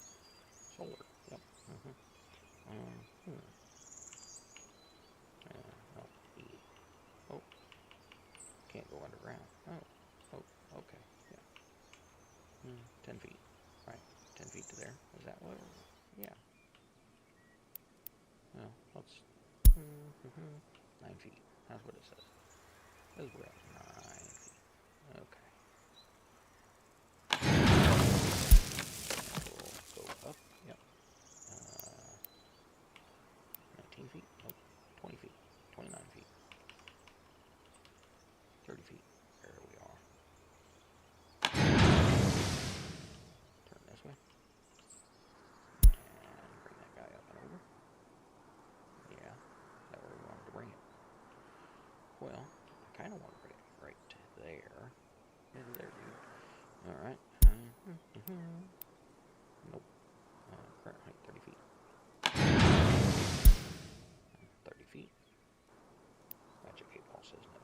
Solar. Yep. Oh. Can't go underground. Oh. Okay. Yeah. 10 feet. Right. 10 feet to there. Is that what? Yeah. Well, let's. 9 feet. That's what it says. Because we're at 9 feet. Okay. We'll go up. Yep. 19 feet. Nope. 20 feet. 29 feet. 30 feet. There we are. Turn this way. And bring that guy up and over. Yeah. That's where we wanted to bring it. Well, I kind of want to bring it right to there. Yeah, there, dude. Alright. Nope. Current height 30 feet. 30 feet. Magic 8 ball says no.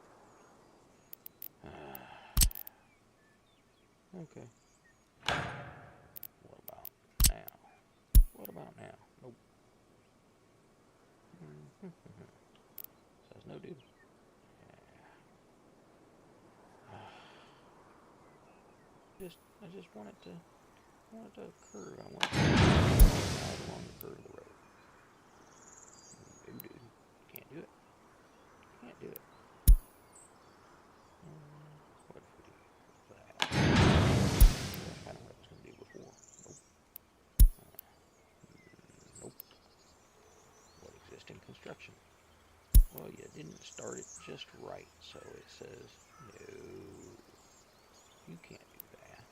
Okay. What about now? What about now? Nope. Says no, dude. I just want it to curve. I want it to ride along the curve of the road. Big dude. Can't do it. Can't do it. What if we do that? That's kind of what I was going to do before. Nope. Nope. What existing construction? Well, you didn't start it just right, so it says no. You can't do that.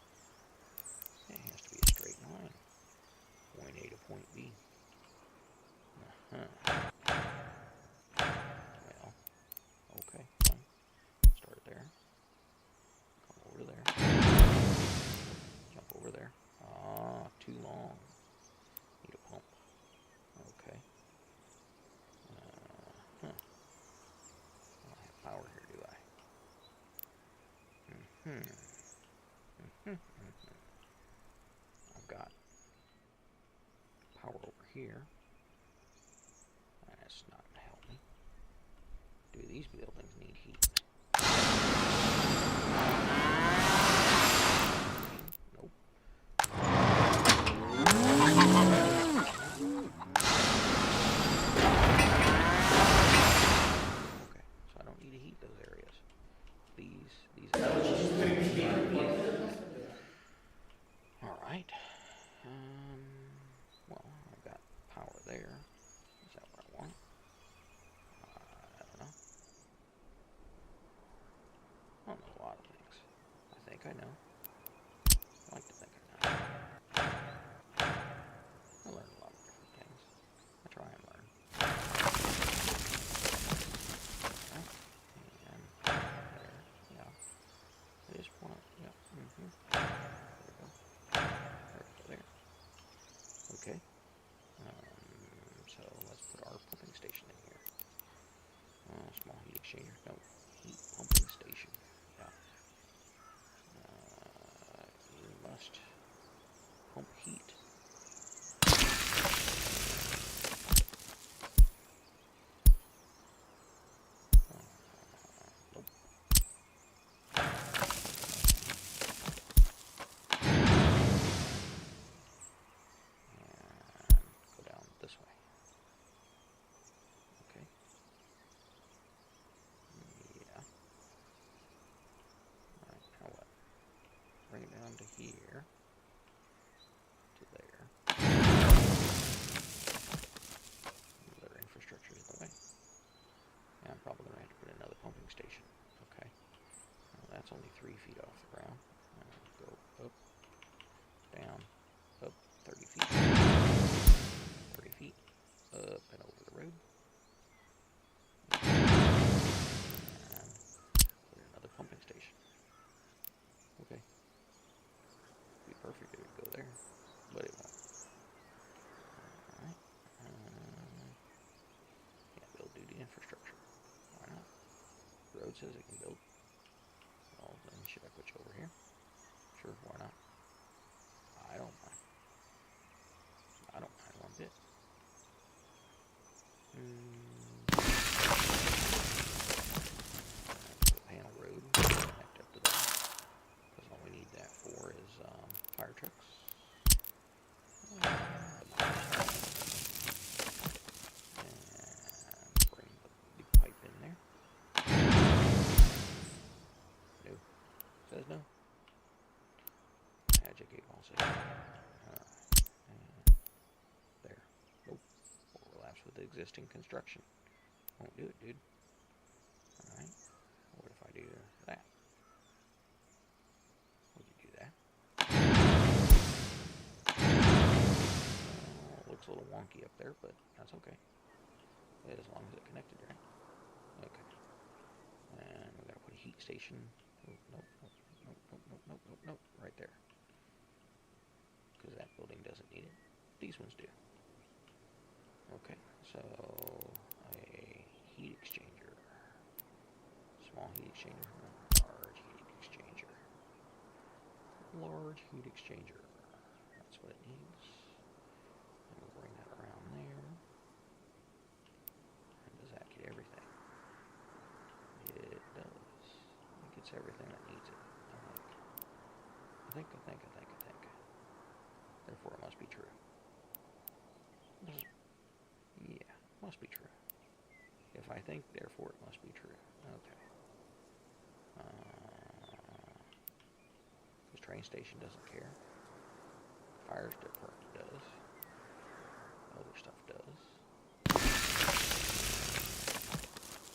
It has to be a straight line. I've got power over here. That's not going to help me. Do these buildings need heat? Nope. Okay, so I don't need to heat those areas. These Alright. Well, I've got power there. Is that what I want? I don't know. I don't know a lot of things. I think I know. I like to think I know. I learn a lot of different things. I try and learn. Right. And there. Yeah. It is one. Yeah. There we go. There we go. There. Okay. So let's put our pumping station in here. Small heat exchanger. No. Heat pumping station. Yeah. You must pump heat. Nope. And go down this way. Okay. Yeah. Alright, now what? Bring it down to here. To there. Their infrastructure is in the way. Yeah, I'm probably going to have to put another pumping station. Okay. Well, that's only 3 feet off the ground. Go up, down, up 30 feet. 30 feet. Up and over the road. And put another pumping station. Okay. It'd be perfect if it would go there, but it won't. Alright. Can't build due to infrastructure. Why not? The road says it can build. Well, then should I put you over here? Sure, why not? I don't mind. I don't mind one bit. Panel road, connect up to that. Because all we need that for is fire trucks. And bring the big pipe in there. No. Says no. Magic 8-ball says. There. Nope. Overlaps with the existing construction. Won't do it, dude. Alright. What if I do that? Would you do that? Looks a little wonky up there, but that's okay. As long as it connected, right? Okay. And we gotta put a heat station. Oh, nope, nope. Right there. Because that building doesn't need it. These ones do. Okay, so a heat exchanger. Small heat exchanger. Large heat exchanger. Large heat exchanger. That's what it needs. And we'll bring that around there. And does that get everything? It does. It gets everything that needs it, I think. Therefore, it must be true. Yeah, must be true. If I think, therefore, it must be true. Okay. This train station doesn't care. Fire department does. Other stuff does.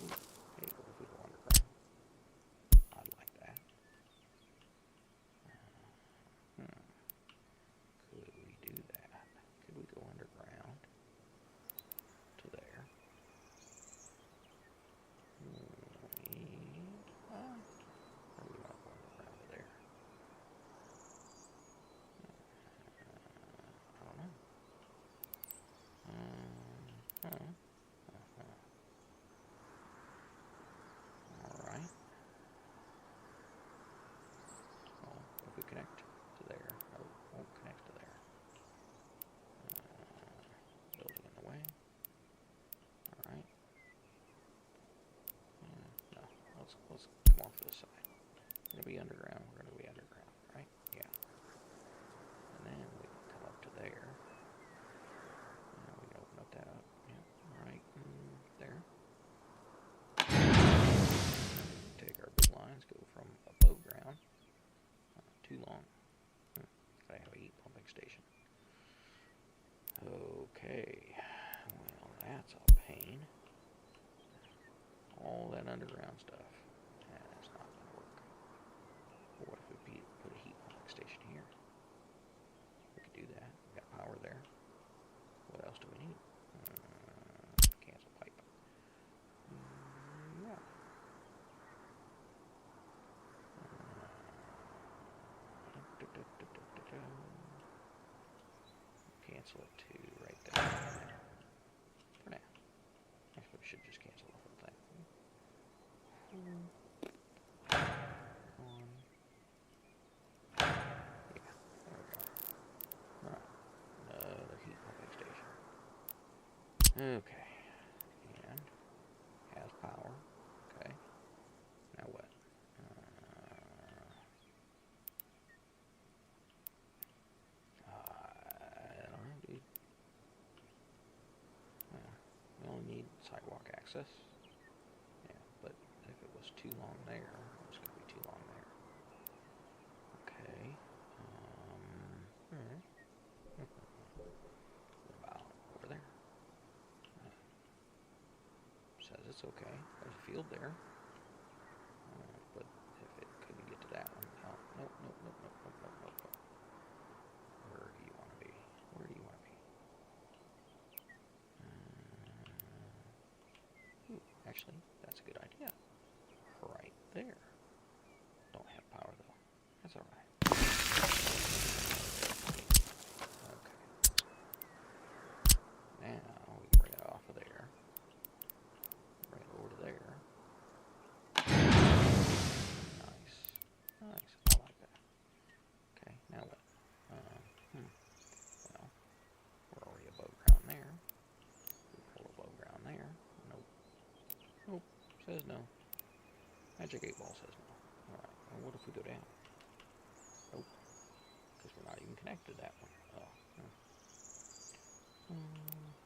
Ooh, hey, what if we go underground? I'd like that. Could we do that? Could we go underground to there? Or we want to go underground to there? I don't know. going to be underground. We're going to be underground, right? Yeah. And then we can come up to there. And we can open up that up. Yeah, right there. Take our big lines, go from above ground. Too long. I have a heat pumping station. Okay. Well, that's a pain. All that underground stuff. That's not going to work. What if we put a heat pumping station here? We could do that. We got power there. What else do we need? Cancel pipe. Yeah. Cancel it to right there. For now. Actually, we should just cancel the whole thing. Yeah, there we go. Alright. Another heat pumping station. Okay. And has power. Okay. Now what? I don't know, dude. Well, we only need sidewalk access. Yeah, but if it was too long there, it's going to be too long there. Okay. Alright. What about over there? Says it's okay. There's a field there. But if it couldn't get to that one. Oh, nope, nope, nope, nope, nope, nope, nope, nope. Where do you want to be? Where do you want to be? Ooh, actually, that's a good idea. Right there. Don't have power though. That's alright. Okay. Now we can bring it off of there. Bring it over to there. Nice. Nice. I like that. Okay, now what? Well, we're already above ground there. We pull above ground there. Nope. Nope. Says no. Magic 8 Ball says no. Alright, well, what if we go down? Nope. Because we're not even connected to that one. Oh.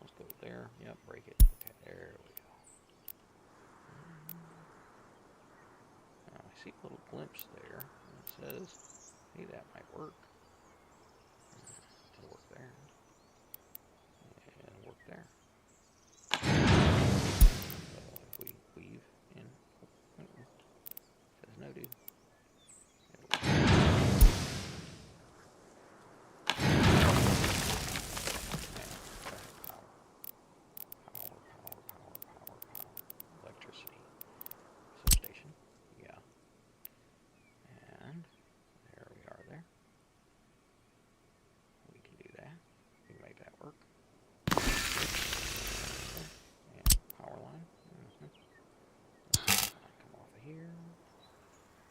Let's go there. Yep, break it. Okay, there we go. Now I see a little glimpse there. It says, hey, that might work. It'll work there. And work there. So if we weave in, says no, dude. Electricity. Substation. Yeah. And there we are there. We can do that. We can make that work. And power line. Come off of here.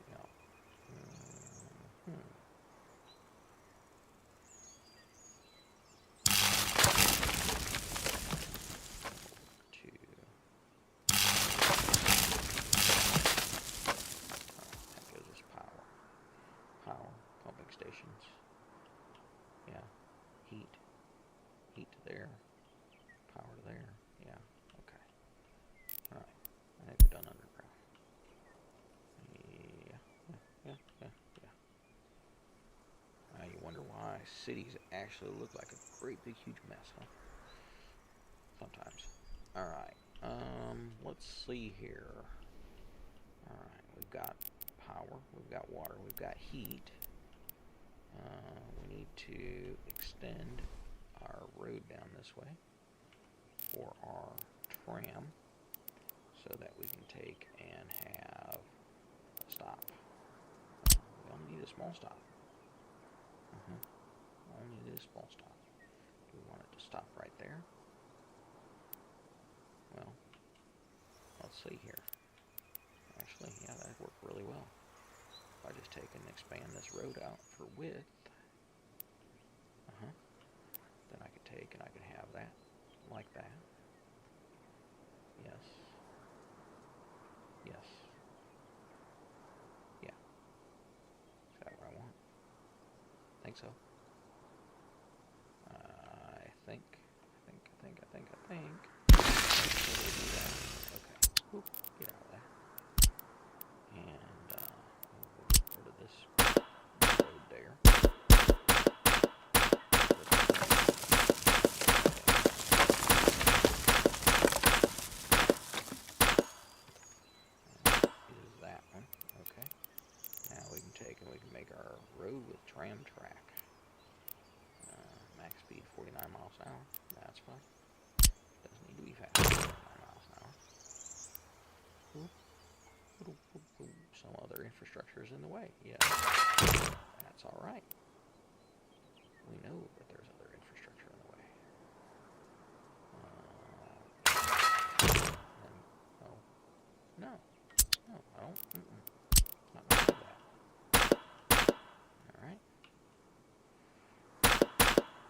Yeah. Pumping stations. Yeah. Heat to there. Power to there. Yeah. Okay. Alright. I think we're done underground. Yeah. Now you wonder why cities actually look like a great big huge mess, huh? Sometimes. Alright. Let's see here. Alright, we've got power, we've got water, we've got heat. We need to extend our road down this way for our tram so that we can take and have a stop. We only need a small stop. Only need a small stop. Do we want it to stop right there? Well, let's see here. Actually, yeah, that'd work really well. If I just take and expand this road out for width, then I could take and I could have that like that. Yes. Yeah. think so. I think. We'll do that. Okay. Oop, get out of there. And we'll get rid of this road there. Is that one. Okay. Now we can take and we can make our road with tram track. Max speed 49 miles an hour. That's fine. Doesn't need to be fast. 49 miles an hour. Oop. Oop, oop, oop. Some other infrastructure is in the way. Yeah. That's alright. We know that there's other infrastructure in the way. No. No, I don't. Not gonna do that. Alright.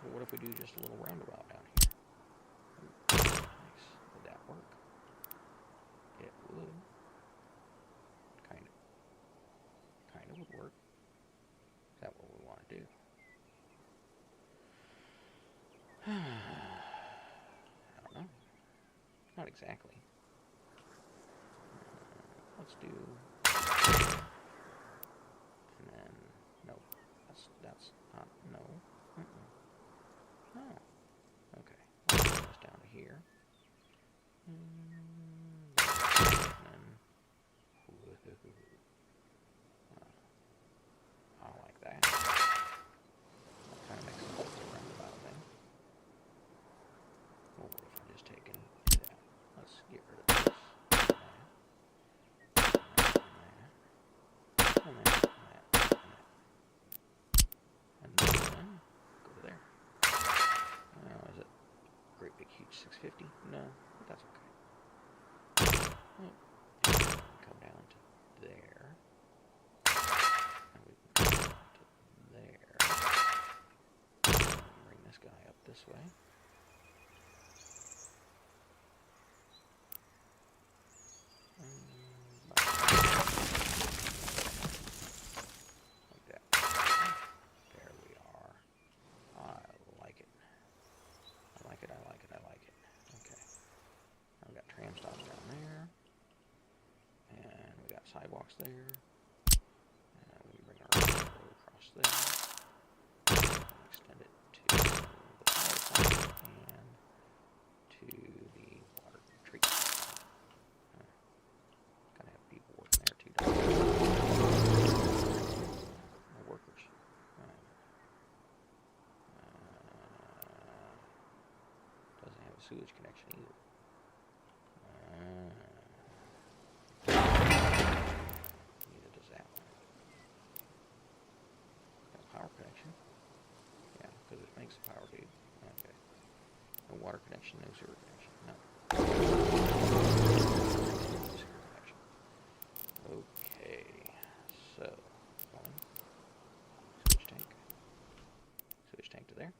Well, what if we do just a little roundabout down here? Ooh, nice. Would that work? It would. Kind of would work. Is that what we want to do? I don't know. Not exactly. Let's do. And then no. That's not no. No. Okay. Let's bring this down to here. And then. I like that. That kind of makes sense as a roundabout thing. Well, what if I just take and do that? Let's get rid of this. And that. And then go to there. Is it great big huge 650? No, but that's okay. Come down to there. And we can come down to there. And bring this guy up this way. Like that. There we are. I like it. I like it. Okay. Now we got tram stops down there. And we got sidewalks there. And we can bring our road across there. And extend it to the power plant and to the water treatment. Gotta have people working there too, don't we? No workers. Doesn't have a sewage connection either. Neither does that one. Got a power connection. Yeah, because it makes the power, dude. Okay. No water connection, no sewer connection. No. Sewer connection. Okay. So, one. Sewage tank. Sewage tank to there.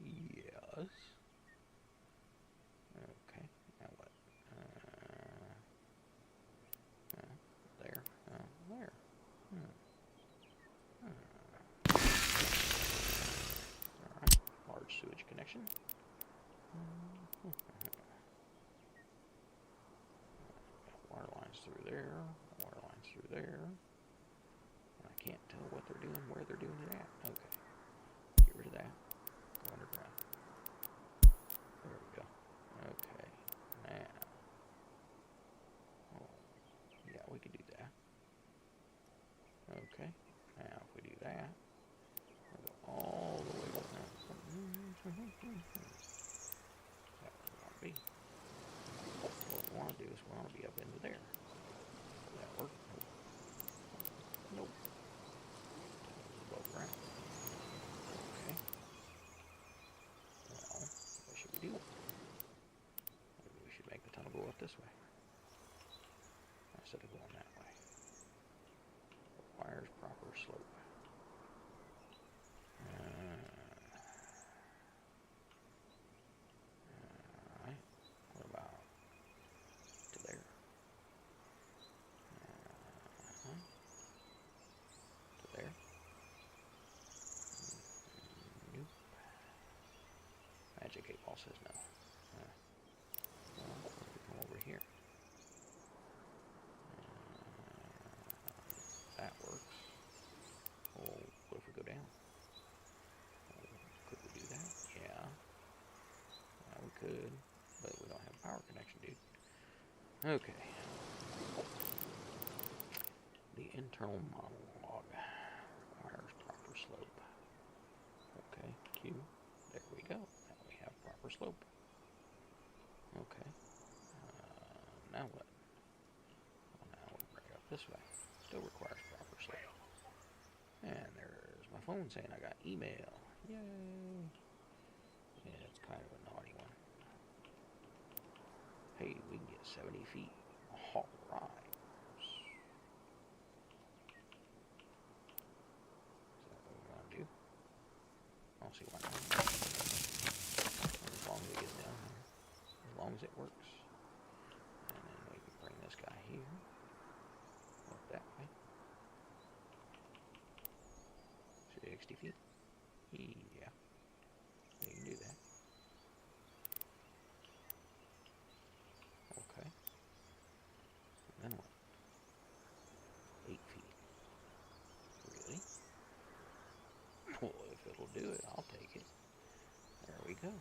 Yes. Okay. Now what? There. There. Alright. Large sewage connection. Water lines through there. Water lines through there. And I can't tell what they're doing, where they're doing it at. Okay. Get rid of that. Go underground. There we go. Okay. Now. Oh. Yeah, we could do that. Okay. Now, if we do that, we'll go all the way up now. Is that what we want to be? What we want to do is we want to be up into there. Will that work? Nope. Nope. Above ground. Okay. Well, what should we do? Maybe we should make the tunnel go up this way instead of going that way. Requires proper slope. Alright. What about to there? To there? Magic 8 Ball says no. Well, if we come over here. That works. Well, what if we go down? Could we do that? Yeah. We could, but we don't have a power connection, dude. Okay. The internal monologue requires proper slope. Okay, Q. There we go. Now we have proper slope. Okay. Now what? Well, now we'll bring it up this way. Still requires proper slope. And there's my phone saying I got email. Yay! Yeah, it's kind of a naughty one. Hey, we can get 70 feet. All right. Is that what we want to do? I don't see why not. As long as it gets down here. As long as it works. And then we can bring this guy here. Up that way. 60 feet. Yeah. We can do that. Okay. And then what? 8 feet. Really? Well, if it'll do it, I'll take it. There we go.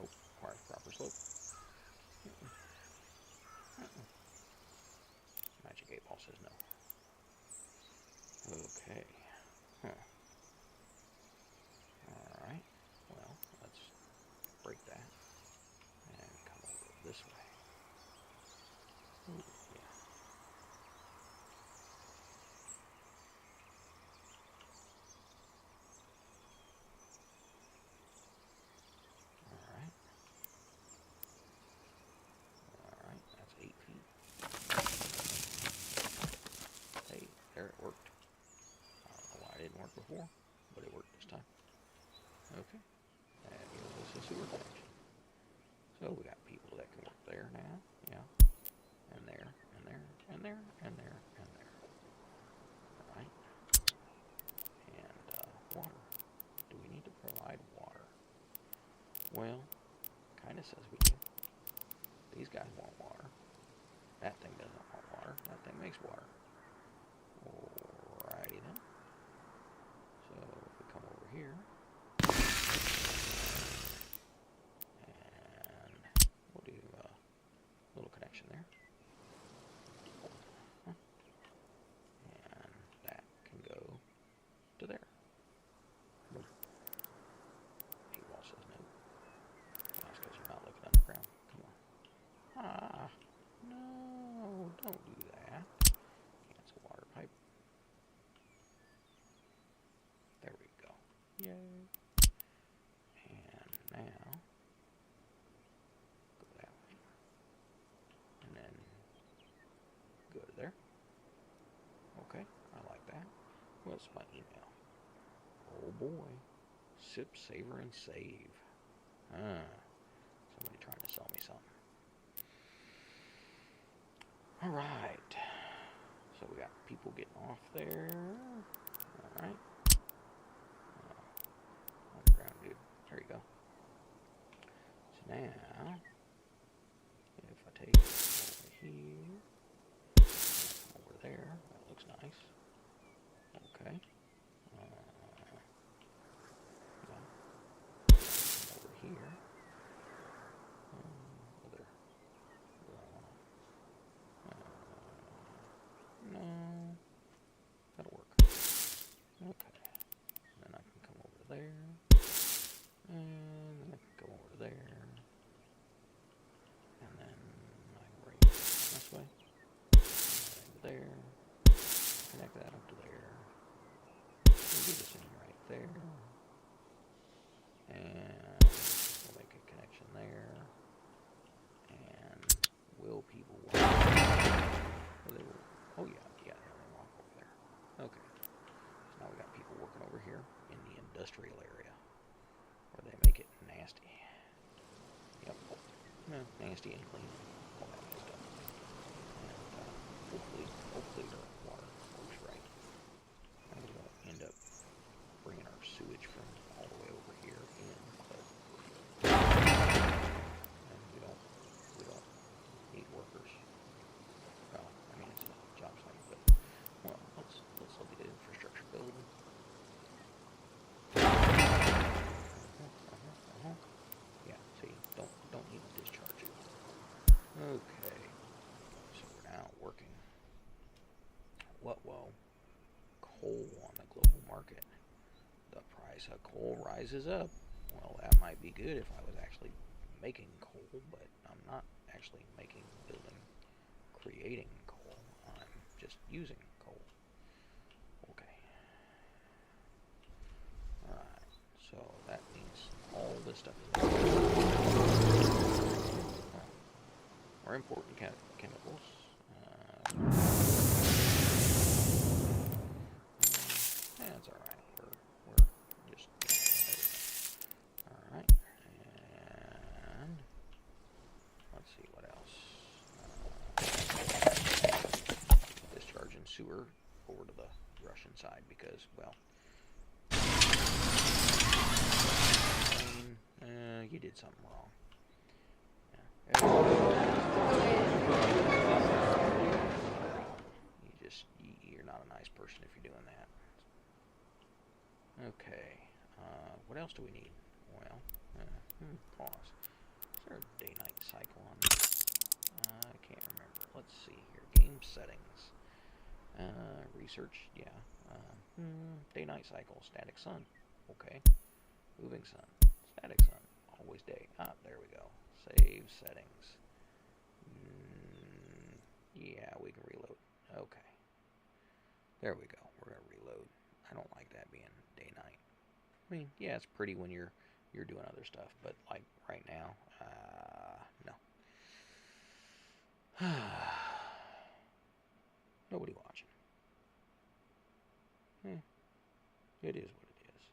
Oh, requires proper slope. Magic 8 Ball says no. Okay. Huh. Alright. Well, let's break that and come over this way. Ooh, yeah. Alright. Alright, that's 8 feet. Hey, there it worked. I don't know why it didn't work before, but it worked this time. Okay. That gives us a sewer connection. So we got people that can work there now. Yeah. And there, and there, and there, and there, and there. Alright. And water. Do we need to provide water? Well, kind of says we do. These guys want water. That thing doesn't want water. That thing makes water. Alrighty then. So if we come over here, and we'll do a little connection there. And that can go to there. 8 Ball says no. That's because you're not looking underground. Come on. Ah, no, don't do that. Cancel water pipe. There we go. Yay. And now, go that way. And then go to there. Okay, I like that. What's my email? Oh boy. Sip, savor, and save. Somebody trying to sell me something. Alright. So we got people getting off there. Alright. Underground dude. There you go. So now, if I take over here, over there, that looks nice. Okay. Yeah. Over here. Other. No. That'll work. Okay. And then I can come over to there. And then I can go over to there. And then I can bring it this way. And there. Connect that up to there. We'll do this in right there. And we'll make a connection there. And will people walk? Oh yeah, yeah, they'll walk over there. Okay. So now we got people working over here in the industrial area where they make it nasty. Yep. No, nasty and clean. All that good stuff. And hopefully the water works right. And we won't end up bringing our sewage from all the way over here in, but we're good. coal rises up. Well, that might be good if I was actually making coal, but I'm not actually making, building, creating coal. I'm just using coal. Okay. Alright, so that means all this stuff is more important chemicals. That's alright. We're just alright. And let's see what else. Discharging sewer over to the Russian side because, well, you did something wrong. You're not a nice person if you're doing that. Okay. What else do we need? Well, pause. Is there a day-night cycle on this? I can't remember. Let's see here. Game settings. Research. Yeah. Day-night cycle. Static sun. Okay. Moving sun. Static sun. Always day. There we go. Save settings. Yeah, we can reload. Okay. There we go. We're going to reload. I don't like that being day-night. I mean, yeah, it's pretty when you're doing other stuff, but like right now, no. Nobody watching. It is what it is.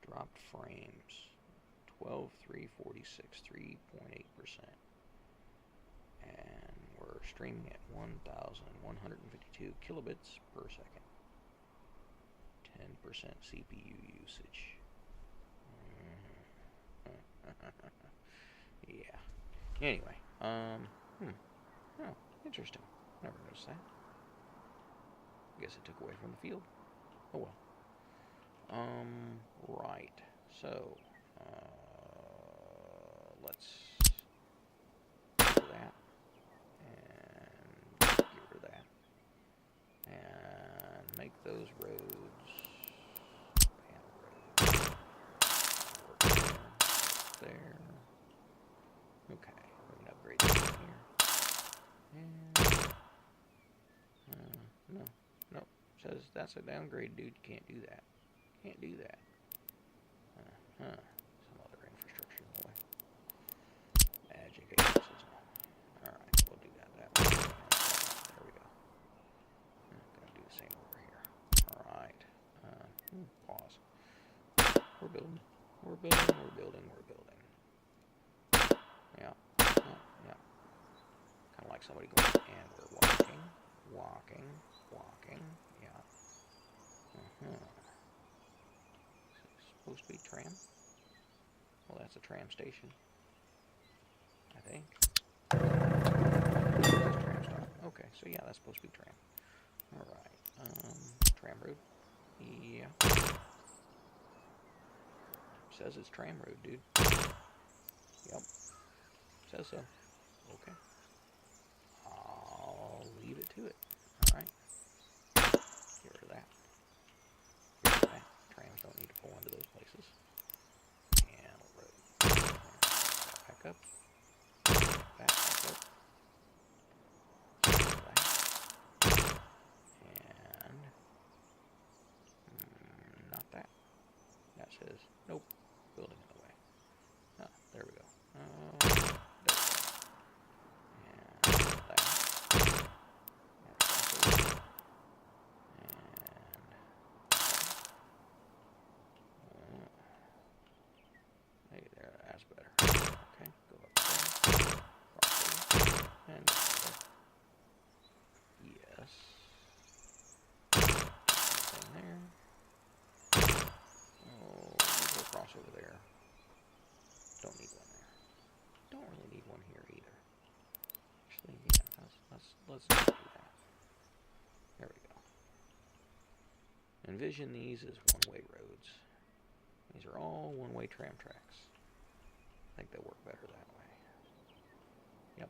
Dropped frames. 12,346, 3.8%. And we're streaming at 1,152 kilobits per second. 10% CPU usage. Yeah. Anyway, oh, interesting. Never noticed that. Guess it took away from the field. Oh well. Right. So, let's get rid of that. And get rid of that. And make those roads. There. Okay, we're gonna upgrade this here. And no. Says that's a downgrade, dude. You can't do that. Can't do that. Some other infrastructure in the way. Education system. Alright, we'll do that way. There we go. Gonna do the same over here. Alright. Pause. We're building. Yeah. Kind of like somebody going, and we're walking. Yeah. Supposed to be tram? Well, that's a tram station, I think. Tram stop. Okay, so yeah, that's supposed to be tram. Alright. Tram road? Yeah. Says it's tram road, dude. Yep. Says so. Okay. I'll leave it to it. Alright. Get rid of that. Trams don't need to pull into those places. And road. Back up. Back up. And not that. That says nope. Building in the way. There we go. There we go. And that. Hey there, that's better. Okay, go up there. And there. Yes. Thing there. Oh, we'll go across over there. Don't need one there. Don't really need one here either. Actually, yeah, let's not do that. There we go. Envision these as one-way roads. These are all one-way tram tracks. I think they work better that way. Yep.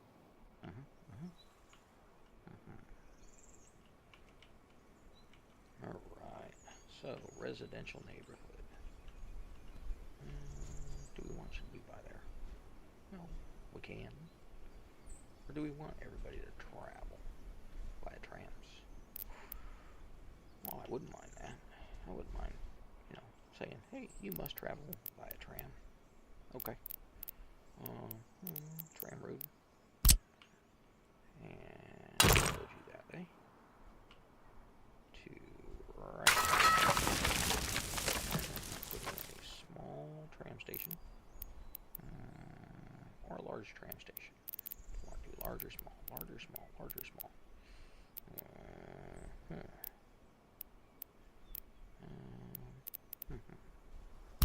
Alright. So, residential neighborhood. can? Or do we want everybody to travel via trams? Well, I wouldn't mind that. I wouldn't mind, saying, hey, you must travel via tram. Okay. Tram road. And go you that way. To right. Put in a small tram station. Or a large tram station. Want to do large or small, large or small, large or small.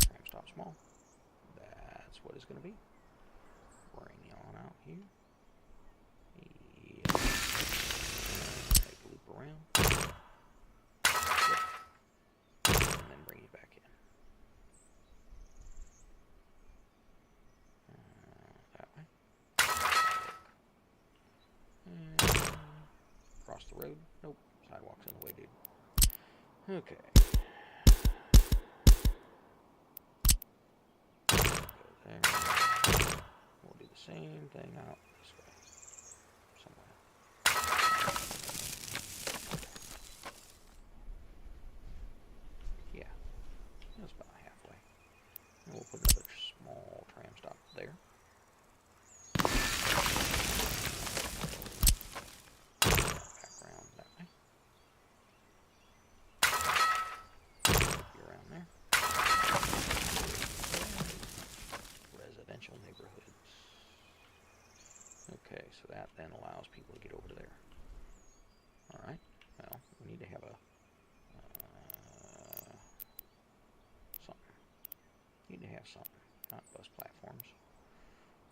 Tram stop small. That's what it's going to be. Bring it on out here. Yeah. Make a loop around. Yep. And then bring it back in. That way. And cross the road. Nope. Sidewalk's in the way, dude. Okay. There. We'll do the same thing out this way. Somewhere. Yeah. That's about halfway. And we'll put another small tram stop there. Back around that way. Be around there. Residential neighborhoods. Okay, so that then allows people to get over to there. Alright, well, we need to have a something. Need to have something, not bus platforms.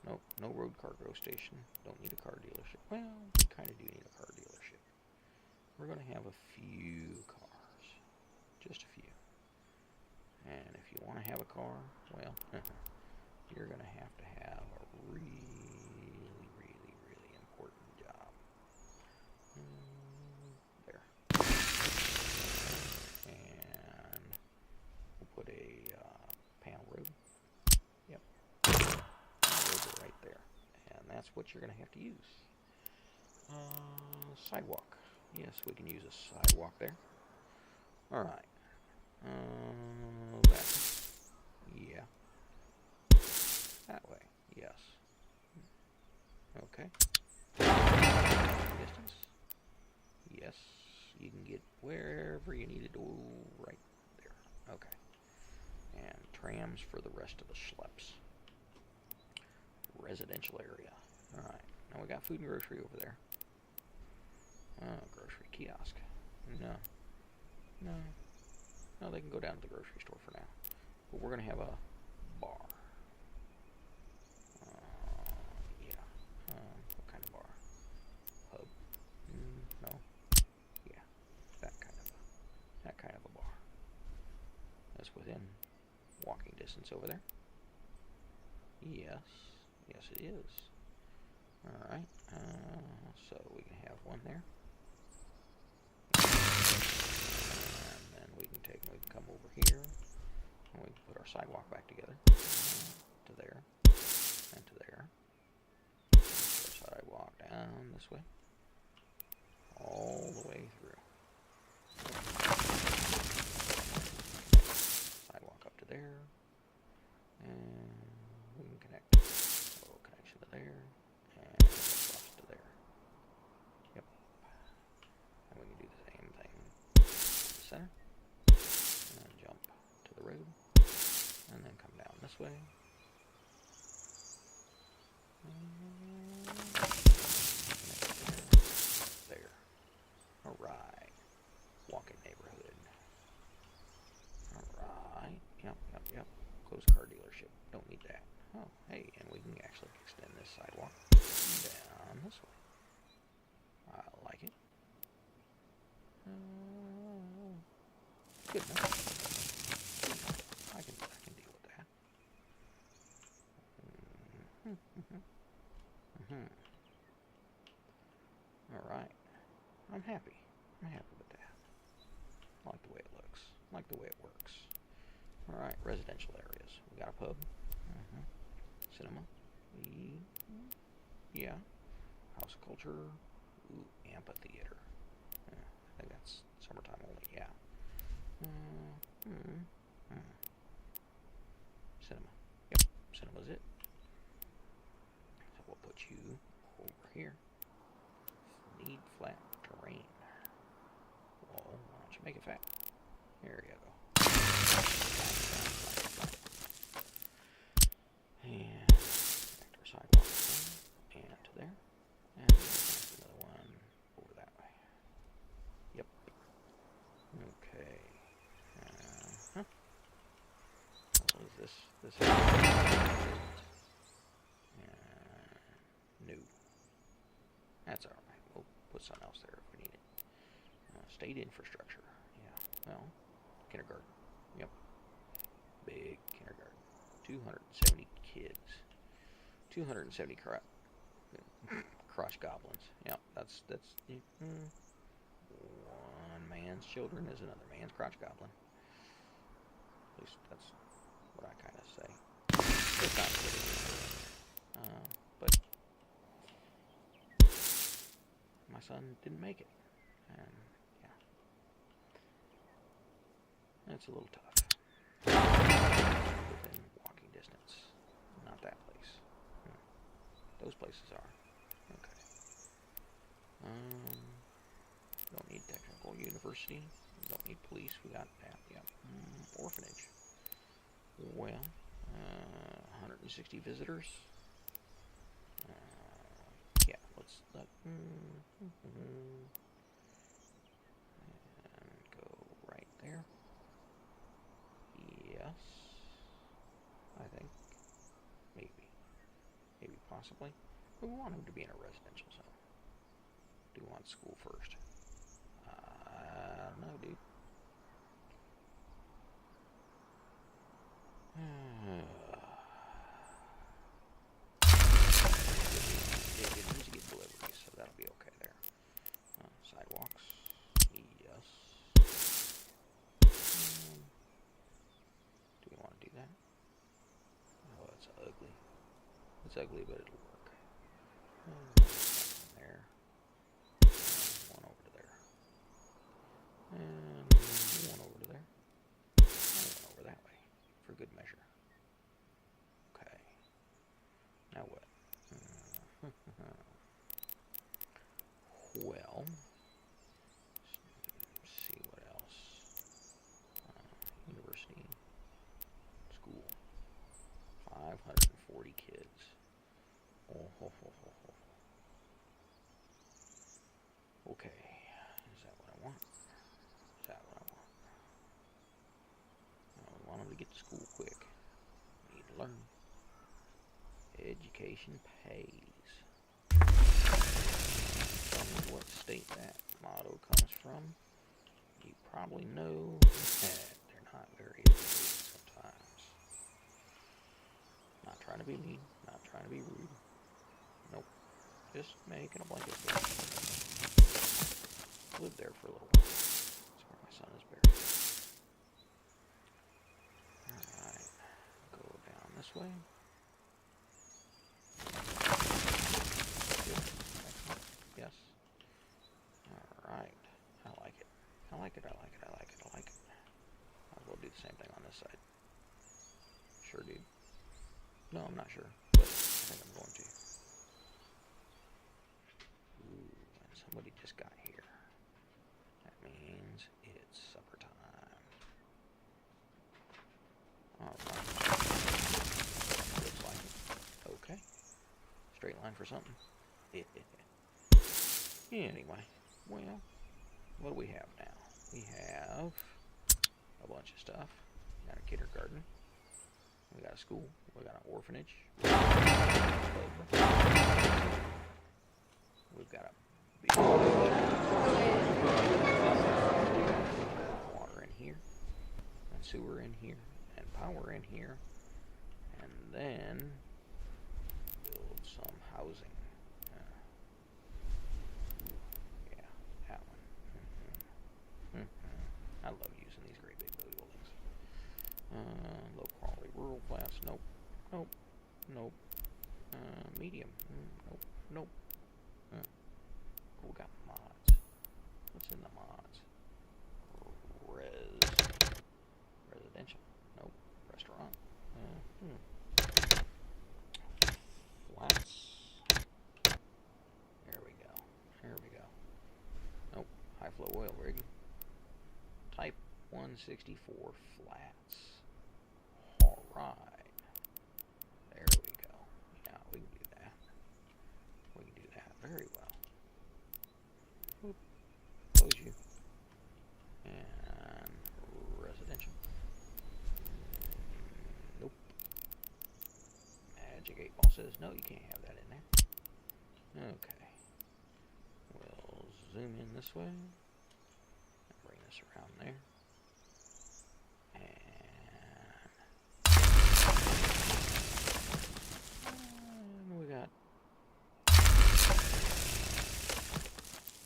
Nope, no road cargo station. Don't need a car dealership. Well, we kind of do need a car dealership. We're going to have a few cars. Just a few. And if you want to have a car, well, you're going to have a really, really, really important job. There. And we'll put a panel road. Yep. Road right there. And that's what you're going to have to use. Sidewalk. Yes, we can use a sidewalk there. Alright. That. Yeah. That way, yes. Okay. Distance. Yes, you can get wherever you need to go right there. Okay. And trams for the rest of the schleps. Residential area. Alright, now we got food and grocery over there. Grocery kiosk. No. No, they can go down to the grocery store for now. But we're going to have a bar. What kind of bar? Pub? No. Yeah, that kind of a bar. That's within walking distance over there. Yes, it is. All right. So we can have one there, and then we can come over here, and we can put our sidewalk back together to there and to there. Sidewalk down this way, all the way through. Sidewalk up to there, and we can connect. So connection to there, and across to there. Yep. And we can do the same thing to the center, and then jump to the road, and then come down this way. There. Alright. Walking neighborhood. Alright. Yep. Close car dealership. Don't need that. Oh, hey, and we can actually extend this sidewalk down this way. I like it. Good enough. I can deal with that. Alright. I'm happy with that. I like the way it looks. I like the way it works. Alright, residential areas. We got a pub. Cinema. Yeah. House of Culture. Ooh, amphitheater. Yeah, I think that's summertime only. Yeah. Cinema. Yep, cinema's it. So we'll put you over here. Need flat terrain. Well, why don't you make it fat? There you go. And back to our sidewalk. And to there. And another one over that way. Yep. Okay. Huh? What is this? New. That's alright. We'll put something else there if we need it. State infrastructure. Yeah. Well, kindergarten. Yep. Big kindergarten. 270 kids. 270 crotch goblins. Yep. That's one man's children is another man's crotch goblin. At least that's what I kind of say. It's not really, but my son didn't make it, and yeah, it's a little tough. Within walking distance, not that place. Those places are okay. Don't need technical university. Don't need police. We got that. Yep. Orphanage. Well, 160 visitors. Yeah, let's and go right there. Yes, I think maybe possibly. We want him to be in a residential zone. Do we want school first? I don't know, dude. It needs to get deliveries, so that'll be okay there. Sidewalks, yes. Do we want to do that? Oh, it's ugly. It's ugly, but it'll work. There. One over to there. And one over to there. And one over that way, for good measure. Okay. Now what? Well, let's see what else. University, school, 540 kids. Okay, is that what I want? Is that what I want? I want them to get to school quick. Need to learn. Education pays. What state that motto comes from? You probably know that they're not very educated sometimes. Not trying to be mean, not trying to be rude. Nope. Just making a blanket statement. Lived there for a little while. That's where my son is buried. Alright. Go down this way. Good. Excellent. Yes. Alright. I like it. I like it. I'll go do the same thing on this side. Sure, dude. No, I'm not sure, but I think I'm going to. Ooh, and somebody just got here. That means it's supper time. Alright. Looks like it. Okay. Straight line for something. Anyway, well, what do we have now? We have a bunch of stuff. We got a kindergarten. We got a school. We got an orphanage. We've got a big water in here, and sewer in here, and power in here, and then build some housing. Yeah, that one. I love using these great big buildings. Low quality rural class. Nope. Medium. Nope. Nope. Oh, we got mods. What's in the mods? Residential. Nope. Restaurant. Flats. There we go. There we go. Nope. High flow oil rig. Type 164 flats. Alright. There we go. Yeah, we can do that. We can do that very well. Oop. Close you. And residential. Nope. Magic 8 Ball says, no, you can't have that in there. Okay. We'll zoom in this way. And bring this around there. And we got...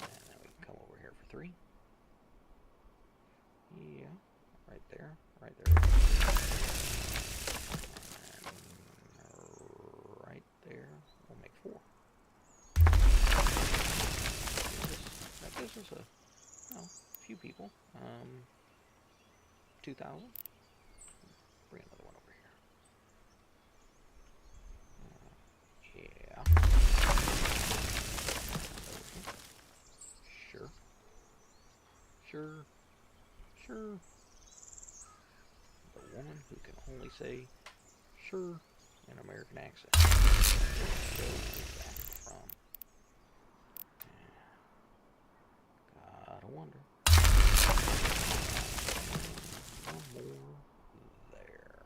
And then we can come over here for 3. Yeah. Right there. Right there. And right there. We'll make 4. That gives us a few people. 2,000. Bring another one over here. Yeah. Sure. Sure. Sure. The woman who can only say sure in American accent. Where is that from? Gotta wonder. One more there.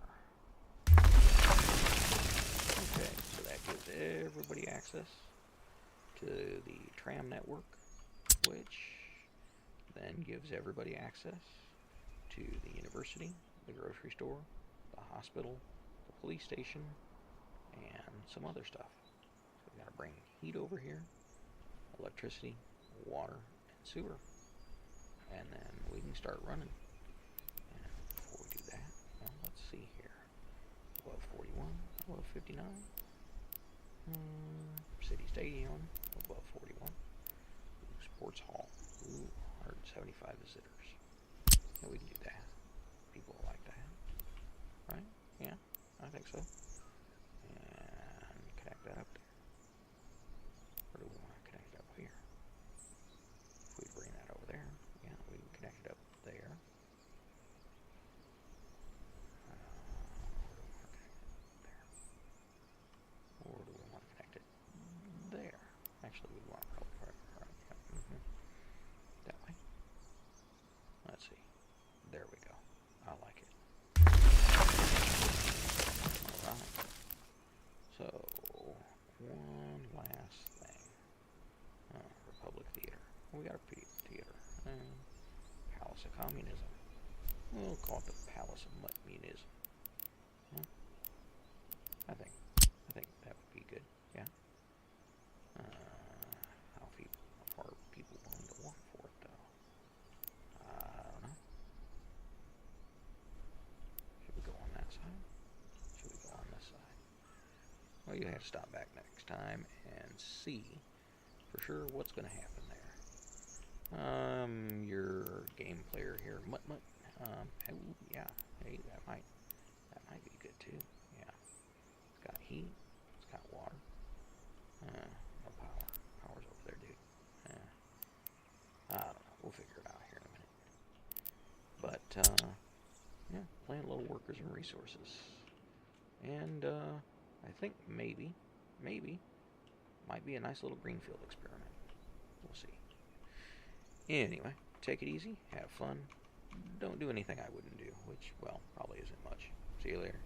Okay, so that gives everybody access to the tram network, which then gives everybody access to the university, the grocery store, the hospital, the police station, and some other stuff. So we gotta bring heat over here, electricity, water, and sewer, and then we can start running. And before we do that, well, let's see here. Above 41, above 59. City Stadium, above 41. Ooh, Sports Hall. Ooh, 175 visitors. Yeah, we can do that. People like that. Right? Yeah, I think so. And connect that up there. Or do we want to connect it up here? If we bring that over there, yeah, we can connect it up there. Or do we want to connect it there? Actually, we want to probably right. Yeah. That way. Let's see. There we go. I like it. Alright. So, one last thing. Republic Theater. We got a theater. Palace of Communism. We'll call it the Palace of MuttMuttism. I think that would be good. Yeah. How far are people willing to walk for it, though? I don't know. Should we go on that side? Should we go on this side? Well, you have to stop back next time and see for sure what's going to happen there. Your game player here, MuttMutt. Oh, yeah. Hey, that might be good too. Yeah. It's got heat. It's got water. No power. Power's over there, dude. I don't know. We'll figure it out here in a minute. But, yeah, plant little workers and resources. And, I think maybe, might be a nice little Greenfield experiment. We'll see. Anyway, take it easy. Have fun. Don't do anything I wouldn't do, which, well, probably isn't much. See you later.